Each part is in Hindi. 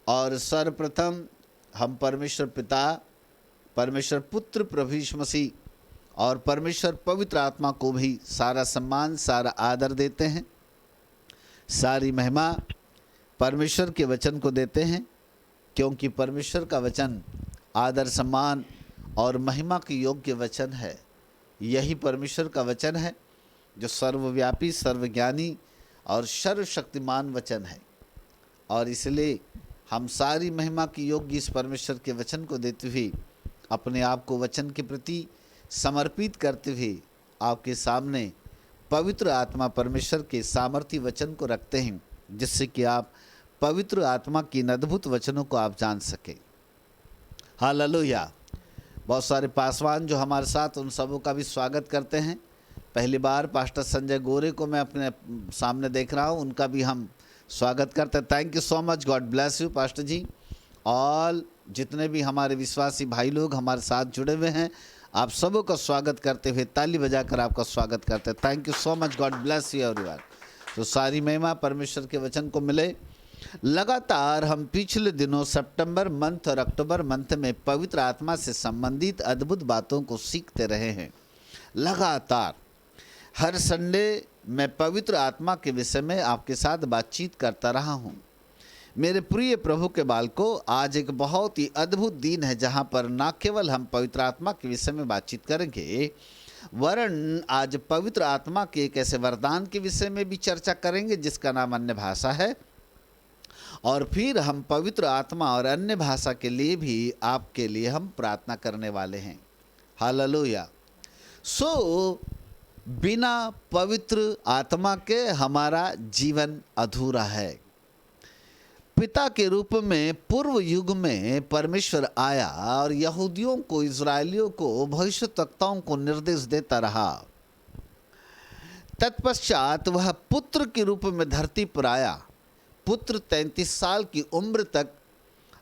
और सर्वप्रथम हम परमेश्वर पिता, परमेश्वर पुत्र प्रभु यीशु मसीह और परमेश्वर पवित्र आत्मा को भी सारा सम्मान, सारा आदर देते हैं। सारी महिमा परमेश्वर के वचन को देते हैं, क्योंकि परमेश्वर का वचन आदर, सम्मान और महिमा के योग्य वचन है। यही परमेश्वर का वचन है जो सर्वव्यापी, सर्वज्ञानी और सर्वशक्तिमान वचन है। और इसलिए हम सारी महिमा की योग्य इस परमेश्वर के वचन को देते हुए अपने आप को वचन के प्रति समर्पित करते हुए आपके सामने पवित्र आत्मा परमेश्वर के सामर्थी वचन को रखते हैं, जिससे कि आप पवित्र आत्मा की इन अद्भुत वचनों को आप जान सकें। हालेलुया। बहुत सारे पासवान जो हमारे साथ, उन सबों का भी स्वागत करते हैं। पहली बार पास्टर संजय गोरे को मैं अपने सामने देख रहा हूँ, उनका भी हम स्वागत करते हैं। Thank you so much, God bless you pastor ji. All जितने भी हमारे विश्वासी भाई लोग हमारे साथ जुड़े हुए हैं, आप सबों का स्वागत करते हुए ताली बजाकर आपका स्वागत करते हैं। Thank you so much, God bless you everyone. तो सारी महिमा परमेश्वर के वचन को मिले। लगातार हम पिछले दिनों सितंबर मंथ और अक्टूबर मंथ में पवित्र आत्मा से संबंधित अद्भुत बातों को सीखते रहे हैं। लगातार हर संडे मैं पवित्र आत्मा के विषय में आपके साथ बातचीत करता रहा हूँ। मेरे प्रिय प्रभु के बालकों, आज एक बहुत ही अद्भुत दिन है जहाँ पर न केवल हम पवित्र आत्मा के विषय में बातचीत करेंगे, वरन आज पवित्र आत्मा के एक ऐसे वरदान के विषय में भी चर्चा करेंगे जिसका नाम अन्य भाषा है। और फिर हम पवित्र आत्मा और अन्य भाषा के लिए भी आपके लिए हम प्रार्थना करने वाले हैं। हालेलुया। सो बिना पवित्र आत्मा के हमारा जीवन अधूरा है। पिता के रूप में पूर्व युग में परमेश्वर आया और यहूदियों को, इजरायलियों को, भविष्यवक्ताओं को निर्देश देता रहा। तत्पश्चात वह पुत्र के रूप में धरती पर आया। पुत्र 33 साल की उम्र तक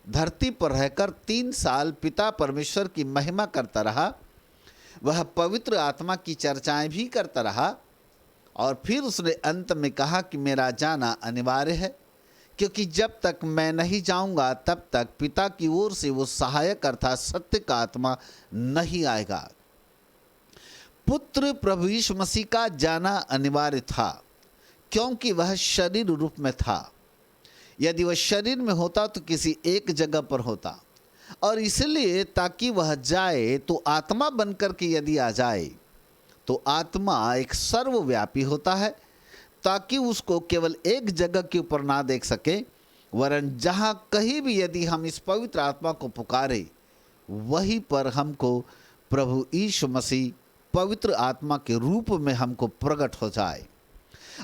धरती पर रहकर 3 साल पिता परमेश्वर की महिमा करता रहा। वह पवित्र आत्मा की चर्चाएं भी करता रहा और फिर उसने अंत में कहा कि मेरा जाना अनिवार्य है, क्योंकि जब तक मैं नहीं जाऊंगा तब तक पिता की ओर से वो सहायक अर्थात सत्य का आत्मा नहीं आएगा। पुत्र प्रभु यीशु मसीह का जाना अनिवार्य था, क्योंकि वह शरीर रूप में था। यदि वह शरीर में होता तो किसी एक जगह पर होता, और इसलिए ताकि वह जाए तो आत्मा बनकर के यदि आ जाए तो आत्मा एक सर्वव्यापी होता है, ताकि उसको केवल एक जगह के ऊपर ना देख सके, वरन जहाँ कहीं भी यदि हम इस पवित्र आत्मा को पुकारे वहीं पर हमको प्रभु यीशु मसीह पवित्र आत्मा के रूप में हमको प्रकट हो जाए।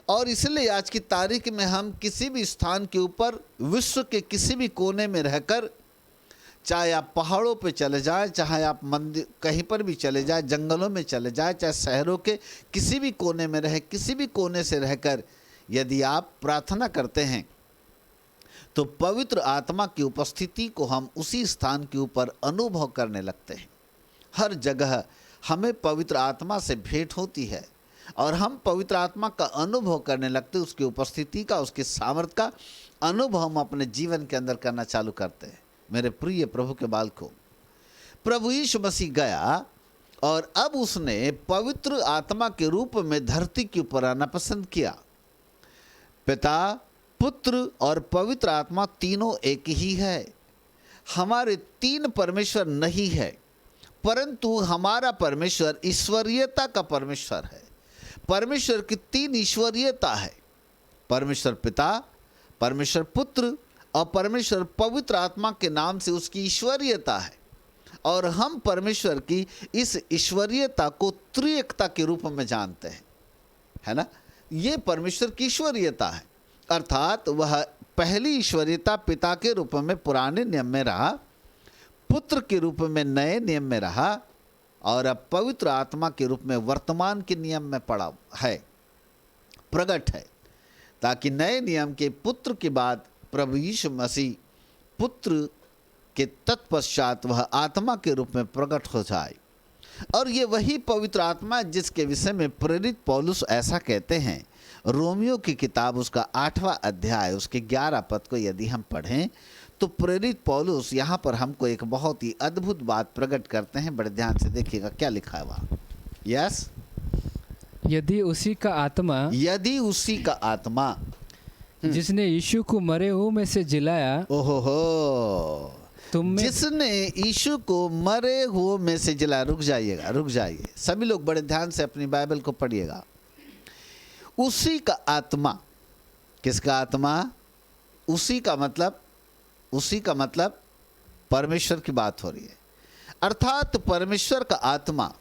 और इसलिए आज की तारीख में हम किसी भी स्थान के ऊपर, विश्व के किसी भी कोने में रहकर, चाहे आप पहाड़ों पे चले जाएं, चाहे आप मंदिर कहीं पर भी चले जाएं, जंगलों में चले जाएं, चाहे शहरों के किसी भी कोने में रहे, किसी भी कोने से रहकर यदि आप प्रार्थना करते हैं तो पवित्र आत्मा की उपस्थिति को हम उसी स्थान के ऊपर अनुभव करने लगते हैं। हर जगह हमें पवित्र आत्मा से भेंट होती है और हम पवित्र आत्मा का अनुभव करने लगते हैं। उसकी उपस्थिति का, उसके सामर्थ्य का अनुभव हम अपने जीवन के अंदर करना चालू करते हैं। मेरे प्रिय प्रभु के बालकों, प्रभु यीशु मसीह गया और अब उसने पवित्र आत्मा के रूप में धरती के ऊपर आना पसंद किया। पिता, पुत्र और पवित्र आत्मा तीनों एक ही है। हमारे 3 परमेश्वर नहीं है, परंतु हमारा परमेश्वर ईश्वरीयता का परमेश्वर है। परमेश्वर की 3 ईश्वरीयता है, परमेश्वर पिता, परमेश्वर पुत्र और परमेश्वर पवित्र आत्मा के नाम से उसकी ईश्वरीयता है। और हम परमेश्वर की इस ईश्वरीयता को त्रिएकता के रूप में जानते हैं, है ना। ये परमेश्वर की ईश्वरीयता है, अर्थात वह पहली ईश्वरीयता पिता के रूप में पुराने नियम में रहा, पुत्र के रूप में नए नियम में रहा, और अब पवित्र आत्मा के रूप में वर्तमान के नियम में पड़ा है, प्रकट है, ताकि नए नियम के पुत्र के बाद प्रभु यीशु मसीह पुत्र के तत्पश्चात वह आत्मा के रूप में प्रकट हो जाए। और ये वही पवित्र आत्मा जिसके विषय में प्रेरित पौलुस ऐसा कहते हैं, रोमियो की किताब उसका 8वां अध्याय उसके 11 पद को यदि हम पढ़ें तो प्रेरित पौलुस यहाँ पर हमको एक बहुत ही अद्भुत बात प्रकट करते हैं। बड़े ध्यान से देखिएगा क्या लिखा है वहाँ। यस, यदि उसी का आत्मा जिसने यीशु को मरे हुए में से जिलाया, ओहो हो, जिसने यीशु को मरे हुए में से जिलाया। रुक जाइए सभी लोग बड़े ध्यान से अपनी बाइबल को पढ़िएगा। उसी का आत्मा, किसका आत्मा? उसी का मतलब परमेश्वर की बात हो रही है। अर्थात परमेश्वर का आत्मा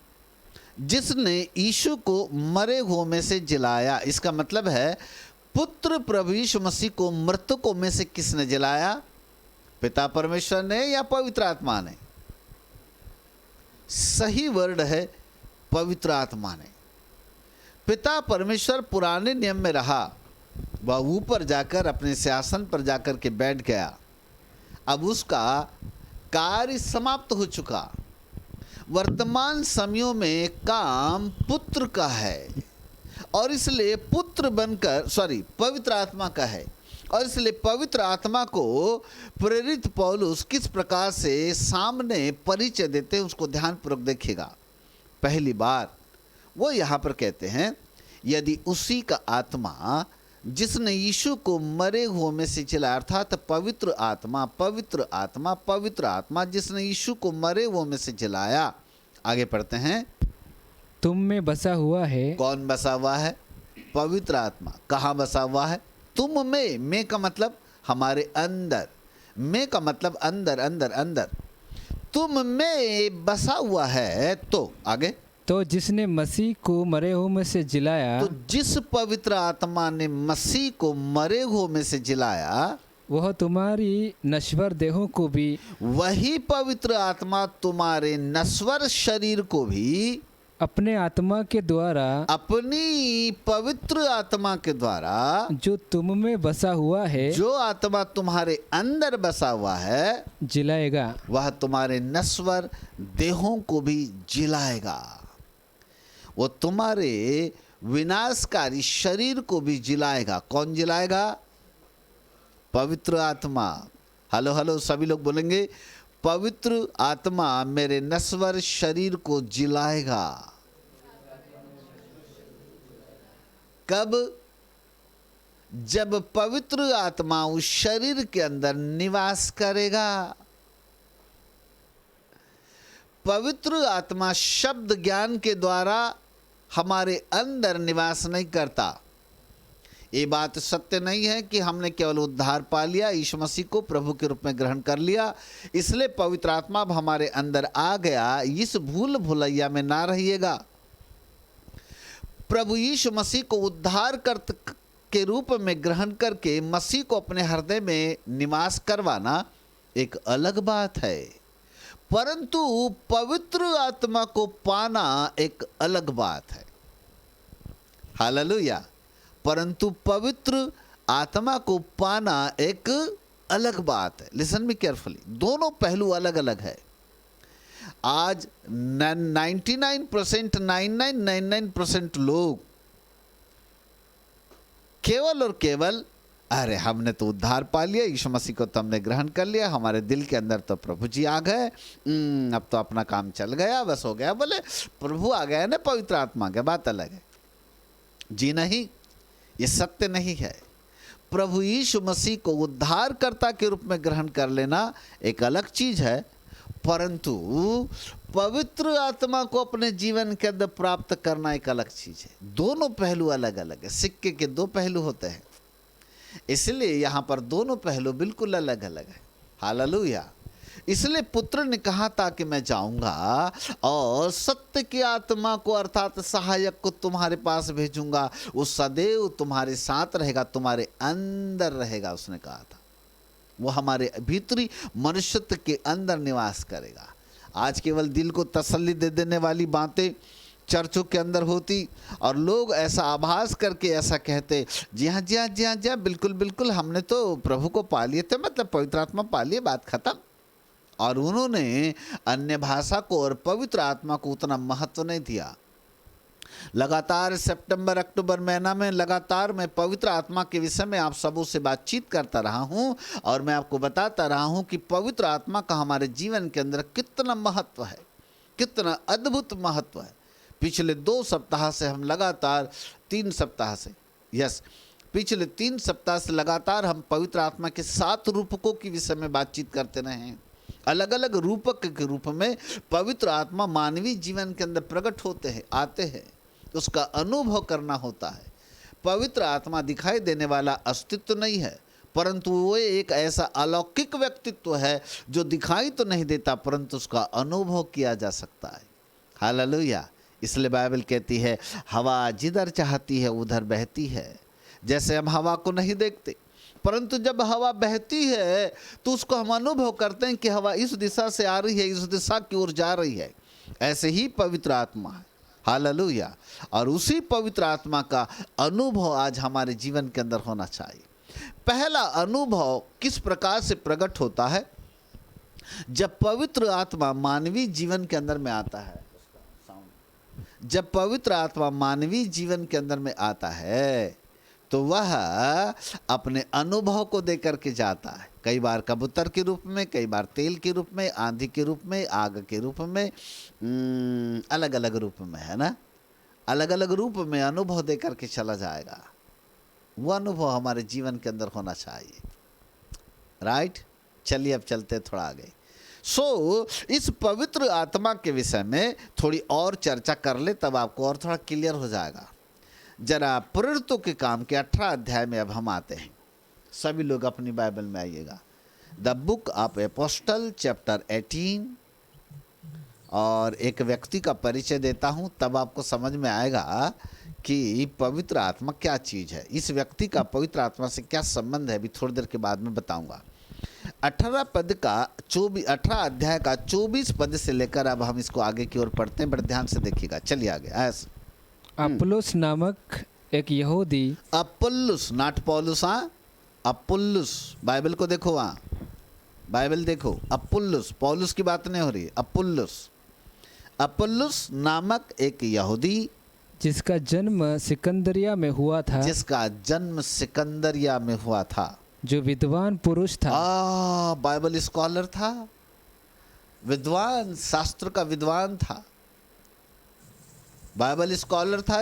जिसने यीशु को मरे हुए में से जिलाया। इसका मतलब है पुत्र प्रभु यीशु मसीह को मृतकों में से किसने जिलाया? पिता परमेश्वर ने या पवित्र आत्मा ने? सही वर्ड है पवित्र आत्मा ने। पिता परमेश्वर पुराने नियम में रहा, वह ऊपर जाकर अपने सिंहासन पर जाकर के बैठ गया। अब उसका कार्य समाप्त हो चुका। वर्तमान समयों में काम पुत्र का है और इसलिए पवित्र आत्मा का है। और इसलिए पवित्र आत्मा को प्रेरित पौलुस किस प्रकार से सामने परिचय देते हैं उसको ध्यानपूर्वक देखिएगा। पहली बार वो यहाँ पर कहते हैं, यदि उसी का आत्मा जिसने यीशु को मरे हुए में से जिलाया, अर्थात पवित्र आत्मा जिसने यीशु को मरे हुए में से जिलाया। आगे पढ़ते हैं, तुम में बसा हुआ है। कौन बसा हुआ है? पवित्र आत्मा। कहाँ बसा हुआ है? तुम में का मतलब हमारे अंदर, में का मतलब अंदर। तुम में बसा हुआ है। तो आगे, तो जिसने मसीह को मरे हुए में से जिलाया, तो जिस पवित्र आत्मा ने मसीह को मरे हुए में से जिलाया, वह तुम्हारी नश्वर देहों को भी, वही पवित्र आत्मा तुम्हारे नश्वर शरीर को भी अपनी पवित्र आत्मा के द्वारा जो तुम में बसा हुआ है, जो आत्मा तुम्हारे अंदर बसा हुआ है, जिलाएगा। वह तुम्हारे नश्वर देहों को भी जिलाएगा। वो तुम्हारे विनाशकारी शरीर को भी जिलाएगा। कौन जिलाएगा? पवित्र आत्मा। हेलो सभी लोग बोलेंगे, पवित्र आत्मा मेरे नश्वर शरीर को जिलाएगा। कब? जब पवित्र आत्मा उस शरीर के अंदर निवास करेगा। पवित्र आत्मा शब्द ज्ञान के द्वारा हमारे अंदर निवास नहीं करता। ये बात सत्य नहीं है कि हमने केवल उद्धार पा लिया, यीशु मसीह को प्रभु के रूप में ग्रहण कर लिया, इसलिए पवित्र आत्मा अब हमारे अंदर आ गया। इस भूल भुलैया में ना रहिएगा। प्रभु यीशु मसीह को उद्धारकर्ता के रूप में ग्रहण करके मसीह को अपने हृदय में निवास करवाना एक अलग बात है, परंतु पवित्र आत्मा को पाना एक अलग बात है। हालेलुया। परंतु पवित्र आत्मा को पाना एक अलग बात है। लिसन मी केयरफुली, दोनों पहलू अलग अलग है। आज 99% लोग केवल और केवल, अरे हमने तो उद्धार पा लिया, यीशु मसीह को तो हमने ग्रहण कर लिया, हमारे दिल के अंदर तो प्रभु जी आ गए, अब तो अपना काम चल गया, बस हो गया। बोले प्रभु आ गया ना, पवित्र आत्मा की बात अलग है। जी नहीं, ये सत्य नहीं है। प्रभु यीशु मसीह को उद्धारकर्ता के रूप में ग्रहण कर लेना एक अलग चीज है, परंतु पवित्र आत्मा को अपने जीवन के अंदर प्राप्त करना एक अलग चीज है। दोनों पहलू अलग अलग है। सिक्के के दो पहलू होते हैं, इसलिए यहाँ पर दोनों पहलू बिल्कुल अलग अलग है। हालेलुया। इसलिए पुत्र ने कहा था कि मैं जाऊंगा और सत्य की आत्मा को, अर्थात सहायक को तुम्हारे पास भेजूंगा, वो सदैव तुम्हारे साथ रहेगा, तुम्हारे अंदर रहेगा। उसने कहा था वो हमारे भीतरी मनुष्यत्व के अंदर निवास करेगा। आज केवल दिल को तसल्ली दे देने वाली बातें चर्चों के अंदर होती और लोग ऐसा आभास करके ऐसा कहते, जी हाँ जी हाँ जी हाँ जी हाँ, बिल्कुल बिल्कुल, हमने तो प्रभु को पा लिए थे, मतलब पवित्र आत्मा पा लिए, बात खत्म। और उन्होंने अन्य भाषा को और पवित्र आत्मा को उतना महत्व नहीं दिया। लगातार सितंबर अक्टूबर महीना में लगातार मैं पवित्र आत्मा के विषय में आप सबों से बातचीत करता रहा हूं और मैं आपको बताता रहा हूं कि पवित्र आत्मा का हमारे जीवन के अंदर कितना महत्व है, कितना अद्भुत महत्व है। पिछले 2 सप्ताह से हम लगातार 3 सप्ताह से पिछले 3 सप्ताह से लगातार हम पवित्र आत्मा के 7 रूपकों के विषय में बातचीत करते रहे हैं। अलग अलग रूपक के रूप में पवित्र आत्मा मानवीय जीवन के अंदर प्रकट होते हैं, आते हैं, उसका अनुभव करना होता है। पवित्र आत्मा दिखाई देने वाला अस्तित्व नहीं है, परंतु वो एक ऐसा अलौकिक व्यक्तित्व है जो दिखाई तो नहीं देता परंतु उसका अनुभव किया जा सकता है। हालेलुया। इसलिए बाइबल कहती है हवा जिधर चाहती है उधर बहती है। जैसे हम हवा को नहीं देखते परंतु जब हवा बहती है तो उसको हम अनुभव करते हैं कि हवा इस दिशा से आ रही है, इस दिशा की ओर जा रही है। ऐसे ही पवित्र आत्मा है। हालेलुया। और उसी पवित्र आत्मा का अनुभव आज हमारे जीवन के अंदर होना चाहिए। पहला अनुभव किस प्रकार से प्रकट होता है? जब पवित्र आत्मा मानवीय जीवन के अंदर में आता है, जब पवित्र आत्मा मानवीय जीवन के अंदर में आता है तो वह अपने अनुभव को देकर के जाता है। कई बार कबूतर के रूप में, कई बार तेल के रूप में, आंधी के रूप में, आग के रूप में, अलग अलग रूप में, है ना, अलग अलग रूप में अनुभव देकर के चला जाएगा। वो अनुभव हमारे जीवन के अंदर होना चाहिए। राइट। चलिए अब चलते थोड़ा आगे। इस पवित्र आत्मा के विषय में थोड़ी और चर्चा कर ले, तब आपको और थोड़ा क्लियर हो जाएगा। जरा प्रेरितों के काम के 18 अध्याय में अब हम आते हैं। सभी लोग अपनी बाइबल में आइएगा। The book of apostle chapter 18। और एक व्यक्ति का परिचय देता हूं, तब आपको समझ में आएगा कि पवित्र आत्मा क्या चीज़ है, इस व्यक्ति का पवित्र आत्मा से क्या संबंध है। अभी थोड़ी देर के बाद में बताऊंगा। 18 अध्याय का 24 पद से लेकर अब हम इसको आगे की ओर पढ़ते हैं। बड़े ध्यान से देखिएगा। चलिए आगे। ऐसे अपुल्लोस नामक एक यहूदी, अपुल्लुस, नॉट पौलुस, अपुल्लुस। बाइबल को देखो, वहाँ बाइबल देखो। अपुल्लुस, पौलुस की बात नहीं हो रही है। अपुल्लुस नामक एक यहूदी, जिसका जन्म सिकंदरिया में हुआ था, जिसका जन्म सिकंदरिया में हुआ था, जो विद्वान पुरुष था। बाइबल स्कॉलर था, विद्वान, शास्त्र का विद्वान था, बाइबल स्कॉलर था।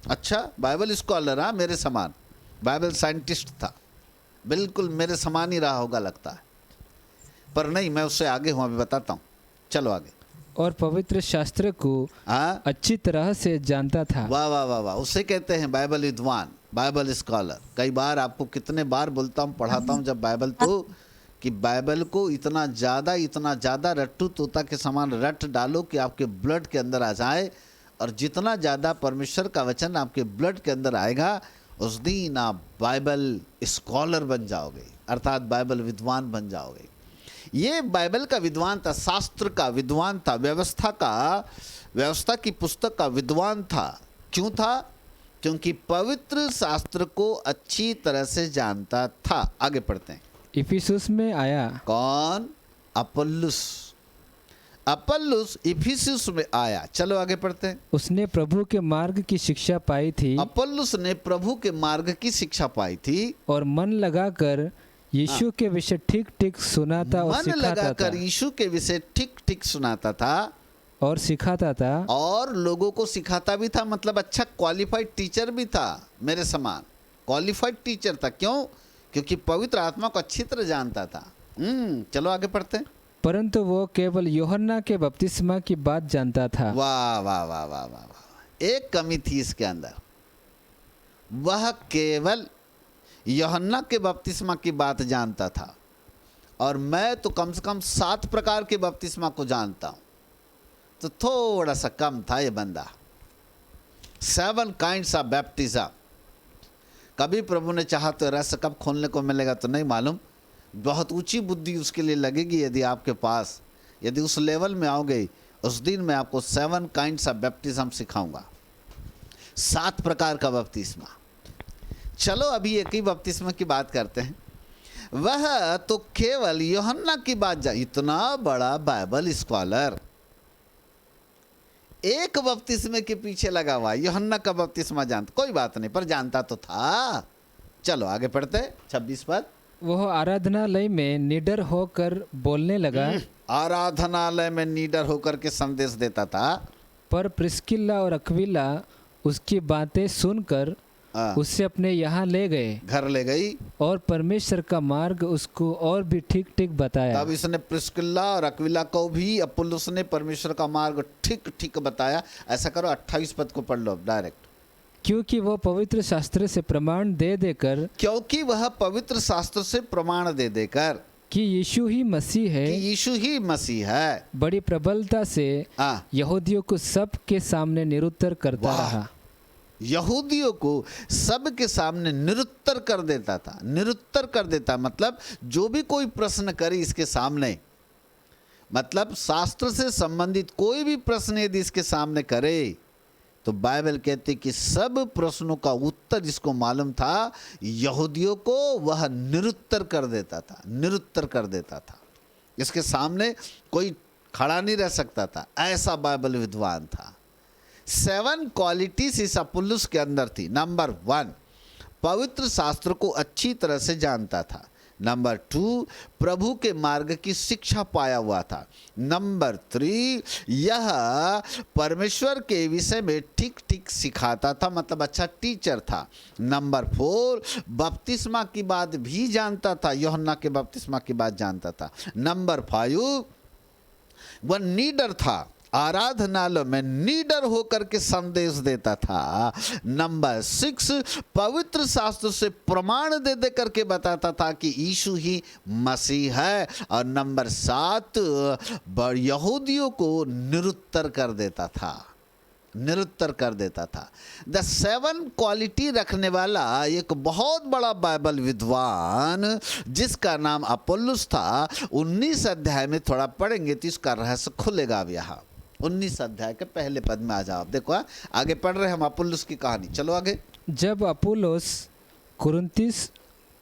अच्छा, बाइबल स्कॉलर, हाँ, मेरे समान बाइबल साइंटिस्ट था, बिल्कुल मेरे समान ही रहा होगा लगता है, पर नहीं, मैं उससे आगे हूँ, अभी बताता हूँ। चलो आगे। और पवित्र शास्त्र को अच्छी तरह से जानता था। वाह वाह वाह वाह, उसे कहते हैं बाइबल विद्वान, बाइबल स्कॉलर। कई बार आपको कितने बार बोलता हूँ, पढ़ाता हूँ जब बाइबल, तो कि बाइबल को इतना ज़्यादा रट्टू तोता के समान रट डालो कि आपके ब्लड के अंदर आ जाए। और जितना ज़्यादा परमेश्वर का वचन आपके ब्लड के अंदर आएगा, उस दिन आप बाइबल स्कॉलर बन जाओगे, अर्थात बाइबल विद्वान बन जाओगे। ये बाइबल का विद्वान था, शास्त्र का विद्वान था, व्यवस्था की पुस्तक का विद्वान था। क्यों था? क्योंकि पवित्र शास्त्र को अच्छी तरह से जानता था। आगे पढ़ते हैं। इफिसुस में आया। कौन? अपुल्लुस इफिसुस में आया। चलो आगे पढ़ते हैं। उसने प्रभु के मार्ग की शिक्षा पाई थी। अपुल्लुस ने प्रभु के मार्ग की शिक्षा पाई थी और मन लगाकर यीशु के विषय ठीक ठीक सुनाता और सिखाता था। मन लगाकर यीशु के विषय ठीक ठीक सुनाता था और सिखाता था, और लोगों को सिखाता भी था। मतलब अच्छा क्वालिफाइड टीचर भी था, मेरे समान क्वालिफाइड टीचर था। क्यों? क्योंकि पवित्र आत्मा को अच्छी तरह जानता था। चलो आगे पढ़ते हैं। परंतु वो केवल यूहन्ना के बपतिस्मा की बात जानता था। वाह वाह वाह वाह वाह वाह। एक कमी थी इसके अंदर, वह केवल यूहन्ना के बपतिस्मा की बात जानता था, और मैं तो कम से कम 7 प्रकार के बपतिस्मा को जानता हूं, तो थोड़ा सा कम था ये बंदा। 7 काइंड्स ऑफ बैप्टिज्म। कभी प्रभु ने चाहा तो रहस्य कब खोलने को मिलेगा तो नहीं मालूम। बहुत ऊंची बुद्धि उसके लिए लगेगी यदि आपके पास, यदि उस लेवल में आओगे, उस दिन मैं आपको 7 काइंड्स ऑफ बैप्टिज्म सिखाऊंगा, 7 प्रकार का बपतिस्मा। चलो अभी एक ही बपतिस्मा की बात करते हैं। वह तो केवल यूहन्ना की बात इतना बड़ा बाइबल स्कॉलर, एक बपतिस्मे के पीछे लगा हुआ, यूहन्ना का बपतिस्मा जानता, कोई बात नहीं पर जानता तो था। चलो आगे पढ़ते, 26 पद। वह आराधनालय में निडर होकर बोलने लगा, आराधनालय में निडर होकर के संदेश देता था। पर प्रिस्किल्ला और अक्विला उसकी बातें सुनकर उससे अपने यहाँ ले गए, घर ले गई, और परमेश्वर का मार्ग उसको और भी ठीक ठीक बताया। तब इसने प्रिस्किल्ला और अक्विला को भी अपुल्लोस ने परमेश्वर का मार्ग ठीक ठीक बताया। ऐसा करो 28 पद को पढ़ लो डायरेक्ट। क्योंकि वह पवित्र शास्त्र से प्रमाण दे देकर, क्योंकि वह पवित्र शास्त्र से प्रमाण दे देकर कि यीशु ही मसीह है, कि यीशु ही मसीह है, बड़ी प्रबलता से यहूदियों को सब के सामने निरुत्तर करता रहा। यहूदियों को सब के सामने निरुत्तर कर देता था। निरुत्तर कर देता मतलब जो भी कोई प्रश्न करे इसके सामने, मतलब शास्त्र से संबंधित कोई भी प्रश्न यदि इसके सामने करे तो बाइबल कहती कि सब प्रश्नों का उत्तर जिसको मालूम था यहूदियों को वह निरुत्तर कर देता था, निरुत्तर कर देता था। इसके सामने कोई खड़ा नहीं रह सकता था, ऐसा बाइबल विद्वान था। 7 क्वालिटीज इस अपुल्लोस के अंदर थी। नंबर 1, पवित्र शास्त्र को अच्छी तरह से जानता था। नंबर 2, प्रभु के मार्ग की शिक्षा पाया हुआ था। नंबर 3, यह परमेश्वर के विषय में ठीक ठीक सिखाता था, मतलब अच्छा टीचर था। नंबर 4, बपतिस्मा की बात भी जानता था, यूहन्ना के बपतिस्मा की बात जानता था। नंबर 5, वह नीडर था, आराधनालय में नीडर होकर के संदेश देता था। नंबर 6, पवित्र शास्त्र से प्रमाण दे दे करके बताता था कि यीशु ही मसीह है। और नंबर 7, यहूदियों को निरुत्तर कर देता था, निरुत्तर कर देता था। द 7 क्वालिटी रखने वाला एक बहुत बड़ा बाइबल विद्वान जिसका नाम अपुल्लोस था। 19 अध्याय में थोड़ा पढ़ेंगे तो इसका रहस्य खुलेगा। अब यहाँ 19 अध्याय के पहले पद में आ जाओ। देखो आगे पढ़ रहे हम अपुल्लोस की कहानी। चलो आगे। जब अपुल्लोस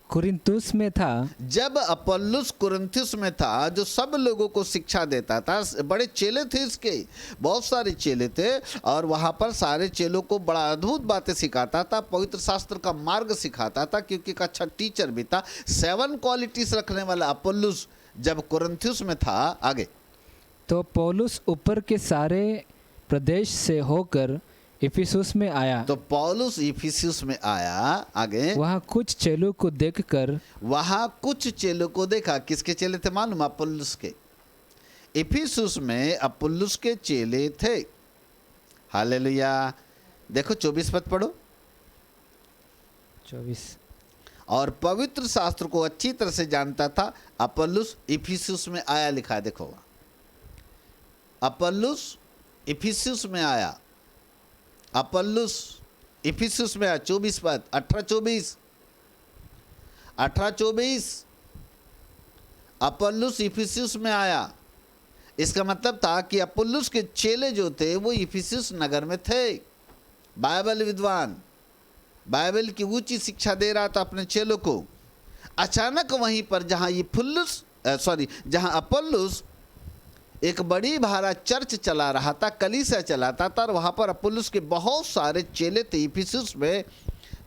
कुरिन्थुस में था, जब अपुल्लोस कुरिन्थुस में था, जो सब लोगों को शिक्षा देता था, बड़े चेले थे इसके, बहुत सारे चेले थे, और वहाँ पर सारे चेलों को बड़ा अद्भुत बातें सिखाता था, पवित्र शास्त्र का मार्ग सिखाता था, क्योंकि एक अच्छा टीचर भी था। 7 क्वालिटीज रखने वाला अपुल्लोस जब कुरिन्थुस में था। आगे। तो पौलुस ऊपर के सारे प्रदेश से होकर इफिसुस में आया। तो पौलुस इफिसुस में आया। आगे। वहाँ कुछ चेलों को देखकर, वहाँ कुछ चेलों को देखा। किसके चेले थे मालूम? अपुल्लोस के। इफिसुस में अपुल्लोस के चेले थे। हालेलुया। देखो 24 पद पढ़ो। 24। और पवित्र शास्त्र को अच्छी तरह से जानता था। अपुल्लोस इफिसुस में आया, लिखा है देखो। अपुल्लोस इफिसुस में आया। अपुल्लोस इफिसुस में आया। 24 पद, 18-24 अपुल्लोस इफिसुस में आया। इसका मतलब था कि अपुल्लोस के चेले जो थे वो इफिसुस नगर में थे। बाइबल विद्वान, बाइबल की ऊंची शिक्षा दे रहा था अपने चेलों को। अचानक वहीं पर जहां अपुल्लोस एक बड़ी भारा चर्च चला रहा था, कलीसिया चलाता था, और वहाँ पर अपुल्लोस के बहुत सारे चेले थे इफिसुस में।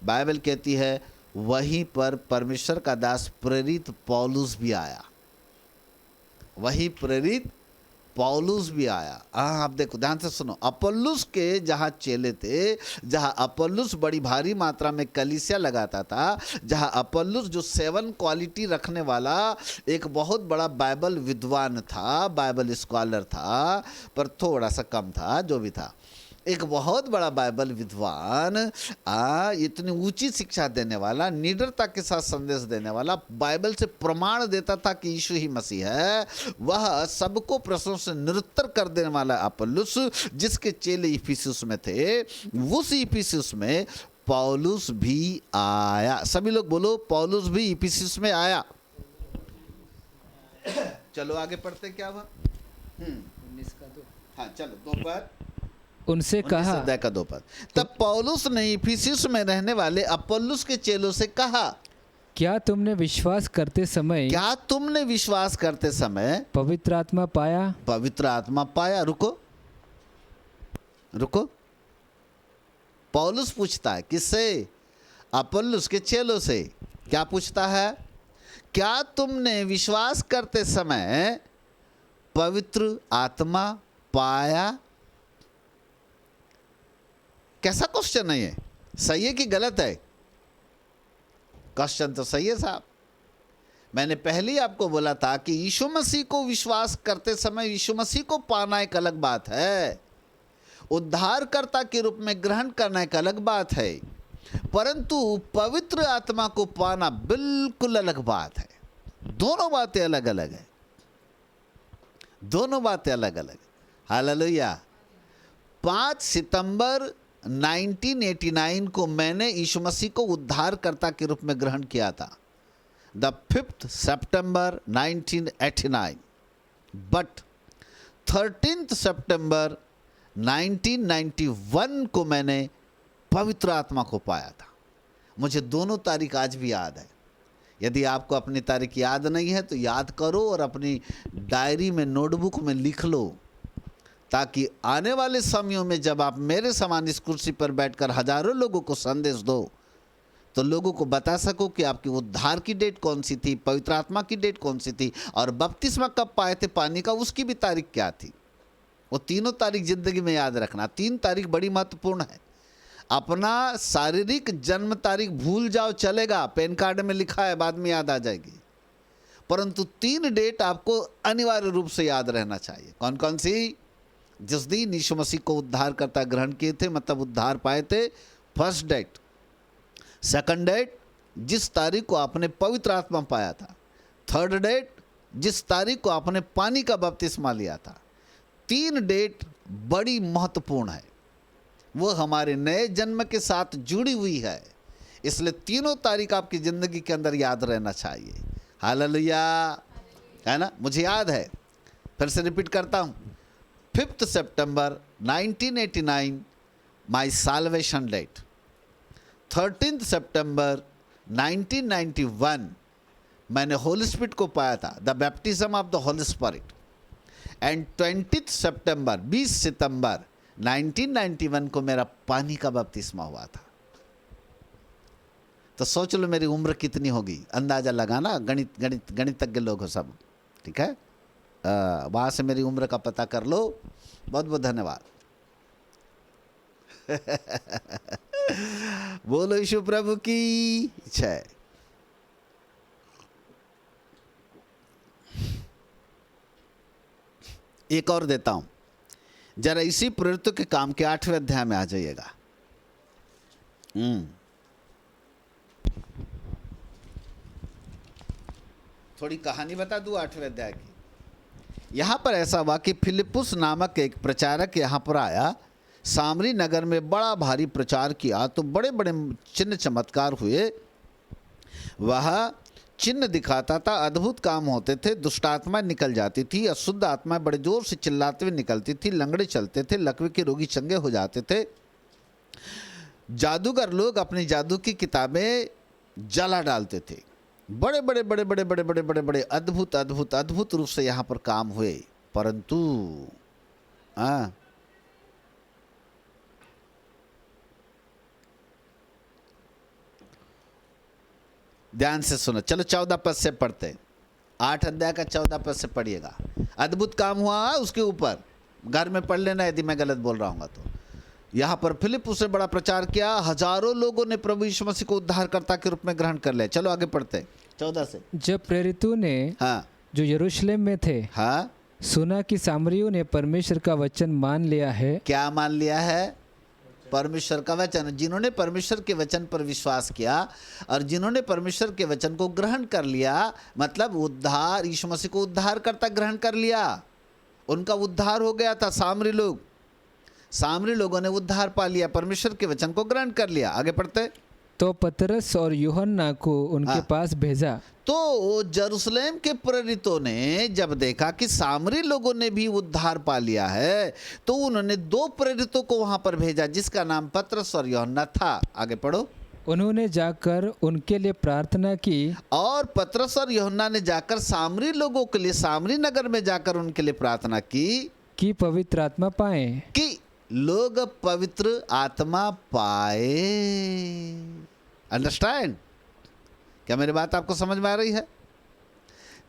बाइबल कहती है वहीं पर परमेश्वर का दास प्रेरित पौलुस भी आया। वही प्रेरित पौलुस भी आया। हाँ, आप देखो ध्यान से सुनो। अपुल्लोस के जहाँ चेले थे, जहाँ अपुल्लोस बड़ी भारी मात्रा में कलीसिया लगाता था, जहाँ अपुल्लोस जो 7 क्वालिटी रखने वाला एक बहुत बड़ा बाइबल विद्वान था, बाइबल स्कॉलर था, पर थोड़ा सा कम था, जो भी था, एक बहुत बड़ा बाइबल विद्वान, इतनी ऊंची शिक्षा देने वाला, निडरता के साथ संदेश देने वाला, बाइबल से प्रमाण देता था कि यीशु ही मसीह है, वह सबको प्रश्नों से निरुत्तर कर देने वाला अपुल्लोस, जिसके चेले इफिसुस में थे, उस इफिसुस में पौलुस भी आया। सभी लोग बोलो, पौलुस भी इफिसुस में आया। चलो आगे पढ़ते, क्या हुआ? 19 का 2। हाँ चलो, 2 पद। उनसे कहा, का 2 पद। तब पौलुस ने इफिसुस में रहने वाले अपुल्लोस के चेलों से कहा, क्या तुमने विश्वास करते समय पवित्र आत्मा पाया? पवित्र आत्मा पाया। रुको, रुको, पौलुस पूछता है किससे? अपुल्लोस के चेलों से। क्या पूछता है? क्या तुमने विश्वास करते समय पवित्र आत्मा पाया? कैसा क्वेश्चन है ये? सही है कि गलत है? क्वेश्चन तो सही है साहब। मैंने पहले ही आपको बोला था कि यीशु मसीह को विश्वास करते समय यीशु मसीह को पाना एक अलग बात है, उद्धारकर्ता के रूप में ग्रहण करना एक अलग बात है, परंतु पवित्र आत्मा को पाना बिल्कुल अलग बात है। दोनों बातें अलग अलग है, दोनों बातें अलग अलग। हालेलुया। 5 सितंबर 1989 को मैंने यीशु मसीह को उद्धारकर्ता के रूप में ग्रहण किया था, the 5th September 1989, but 13th September 1991 को मैंने पवित्र आत्मा को पाया था। मुझे दोनों तारीख आज भी याद है। यदि आपको अपनी तारीख याद नहीं है तो याद करो और अपनी डायरी में, नोटबुक में लिख लो, ताकि आने वाले समयों में जब आप मेरे समान इस कुर्सी पर बैठकर हजारों लोगों को संदेश दो तो लोगों को बता सको कि आपकी उद्धार की डेट कौन सी थी, पवित्र आत्मा की डेट कौन सी थी, और बपतिस्मा कब पाए थे पानी का, उसकी भी तारीख क्या थी। वो तीनों तारीख जिंदगी में याद रखना। 3 तारीख बड़ी महत्वपूर्ण है। अपना शारीरिक जन्म तारीख भूल जाओ चलेगा, पैन कार्ड में लिखा है, बाद में याद आ जाएगी, परंतु 3 डेट आपको अनिवार्य रूप से याद रहना चाहिए। कौन कौन सी? जिस दिन यीशु मसीह को उद्धारकर्ता ग्रहण किए थे, मतलब उद्धार पाए थे, फर्स्ट डेट। सेकंड डेट, जिस तारीख को आपने पवित्र आत्मा पाया था। थर्ड डेट, जिस तारीख को आपने पानी का बपतिस्मा लिया था। 3 डेट बड़ी महत्वपूर्ण है, वो हमारे नए जन्म के साथ जुड़ी हुई है, इसलिए तीनों तारीख आपकी ज़िंदगी के अंदर याद रहना चाहिए। हालेलुया, है ना? मुझे याद है, फिर से रिपीट करता हूँ। 5th September 1989 माई साल्वेशन डेट। 13th September 1991 मैंने होली स्पिरिट को पाया था, the baptism of the Holi spirit. And 20th September 20 सितंबर 1991 को मेरा पानी का बपतिस्मा हुआ था। तो सोच लो मेरी उम्र कितनी होगी, अंदाजा लगाना। गणितज्ञ लोग हो सब, ठीक है? वहाँ से मेरी उम्र का पता कर लो। बहुत बहुत धन्यवाद। बोलो यीशु प्रभु की जय। एक और देता हूं, जरा इसी प्रेरितों के काम के 8वें अध्याय में आ जाइएगा। थोड़ी कहानी बता दूं 8वें अध्याय की। यहाँ पर ऐसा हुआ कि फिलिप्पुस नामक एक प्रचारक यहाँ पर आया, सामरी नगर में बड़ा भारी प्रचार किया तो बड़े बड़े चिन्ह चमत्कार हुए। वह चिन्ह दिखाता था, अद्भुत काम होते थे, दुष्ट आत्माएं निकल जाती थी, अशुद्ध आत्माएं बड़े जोर से चिल्लाते हुए निकलती थी, लंगड़े चलते थे, लकवे के रोगी चंगे हो जाते थे, जादूगर लोग अपनी जादू की किताबें जला डालते थे। बड़े बड़े बड़े बड़े बड़े बड़े बड़े बड़े अद्भुत अद्भुत अद्भुत रूप से यहाँ पर काम हुए, परंतु ध्यान से सुनो। चलो 14 पद से पढ़ते, 8 अध्याय का 14 पद से पढ़िएगा। अद्भुत काम हुआ उसके ऊपर, घर में पढ़ लेना यदि मैं गलत बोल रहा हूँ तो। यहाँ पर फिलिप्पुस ने बड़ा प्रचार किया, हजारों लोगों ने प्रभु यीशु मसीह को उद्धारकर्ता के रूप में ग्रहण कर लिया। चलो आगे पढ़ते 14 से। जब प्रेरितों ने जो यरूशलेम में थे सुना कि सामरियों ने परमेश्वर का वचन मान लिया है। क्या मान लिया है? परमेश्वर का वचन। जिन्होंने परमेश्वर के वचन पर विश्वास किया और जिन्होंने परमेश्वर के वचन को ग्रहण कर लिया, मतलब उद्धार, यीशु मसीह को उद्धारकर्ता ग्रहण कर लिया, उनका उद्धार हो गया था। सामरी लोगों ने उद्धार पा लिया, परमेश्वर के वचन को ग्रहण कर लिया। आगे पढ़ते। तो पतरस और यूहन्ना को उनके पास भेजा। तो जेरूशलेम के प्रेरितों ने जब देखा कि सामरी लोगों ने भी उद्धार पा लिया है, तो उन्होंने 2 प्रेरितों को वहां पर भेजा, जिसका नाम पतरस और यूहन्ना था। आगे पढ़ो। उन्होंने जाकर उनके लिए प्रार्थना की, और पतरस और यूहन्ना ने जाकर सामरी लोगों के लिए, सामरी नगर में जाकर उनके लिए प्रार्थना की कि पवित्र आत्मा पाएं। कि लोग पवित्र आत्मा पाए। अंडरस्टैंड? क्या मेरी बात आपको समझ में आ रही है?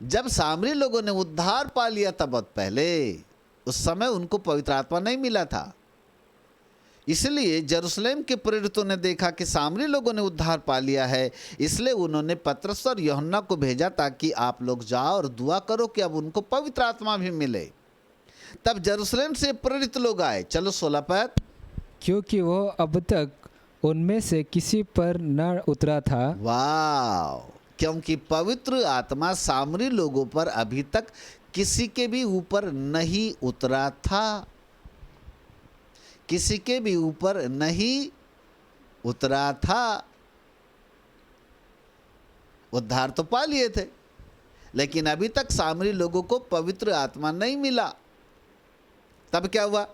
जब सामरी लोगों ने उद्धार पा लिया था बहुत पहले, उस समय उनको पवित्र आत्मा नहीं मिला था। इसलिए यरूशलेम के प्रेरितों ने देखा कि सामरी लोगों ने उद्धार पा लिया है, इसलिए उन्होंने पतरस और यूहन्ना को भेजा ताकि आप लोग जाओ और दुआ करो कि अब उनको पवित्र आत्मा भी मिले। तब यरूशलेम से प्रेरित लोग आए। चलो 16 पद। क्योंकि वो अब तक उनमें से किसी पर न उतरा था। वाह! क्योंकि पवित्र आत्मा सामरी लोगों पर अभी तक किसी के भी ऊपर नहीं उतरा था, किसी के भी ऊपर नहीं उतरा था। उद्धार तो पा लिए थे, लेकिन अभी तक सामरी लोगों को पवित्र आत्मा नहीं मिला। तब क्या हुआ?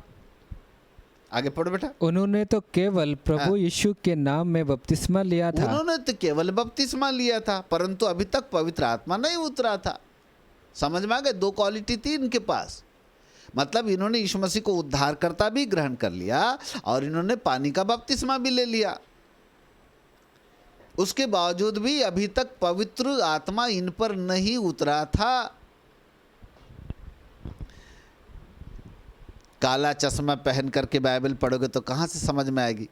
आगे पढ़ो बेटा। उन्होंने तो केवल प्रभु यीशु के नाम में बपतिस्मा लिया था। उन्होंने तो केवल बपतिस्मा लिया था, परंतु अभी तक पवित्र आत्मा नहीं उतरा था। समझ में आ गए? दो क्वालिटी थी इनके पास। मतलब इन्होंने यीशु मसीह को उद्धारकर्ता भी ग्रहण कर लिया और इन्होंने पानी का बपतिस्मा भी ले लिया। उसके बावजूद भी अभी तक पवित्र आत्मा इन पर नहीं उतरा था। काला चश्मा पहन करके बाइबल पढ़ोगे तो कहाँ से समझ में आएगी?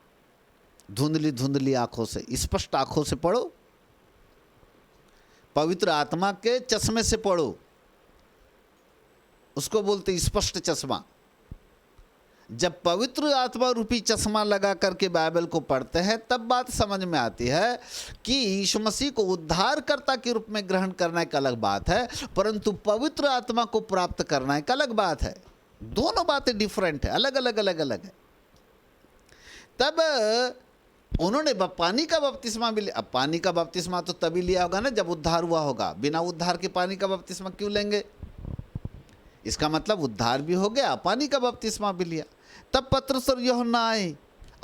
धुंधली धुंधली आंखों से, स्पष्ट आंखों से पढ़ो। पवित्र आत्मा के चश्मे से पढ़ो, उसको बोलते स्पष्ट चश्मा। जब पवित्र आत्मा रूपी चश्मा लगा करके बाइबल को पढ़ते हैं तब बात समझ में आती है कि यीशु मसीह को उद्धारकर्ता के रूप में ग्रहण करना एक अलग बात है, परंतु पवित्र आत्मा को प्राप्त करना एक अलग बात है। दोनों बातें डिफरेंट है, अलग अलग अलग अलग है। तब उन्होंने पानी का बपतिस्मा भी लिया। अब पानी का बपतिस्मा तो तभी लिया होगा ना जब उद्धार हुआ होगा। बिना उद्धार के पानी का बपतिस्मा क्यों लेंगे? इसका मतलब उद्धार भी हो गया, पानी का बपतिस्मा भी लिया। तब पतरस और यूहन्ना आए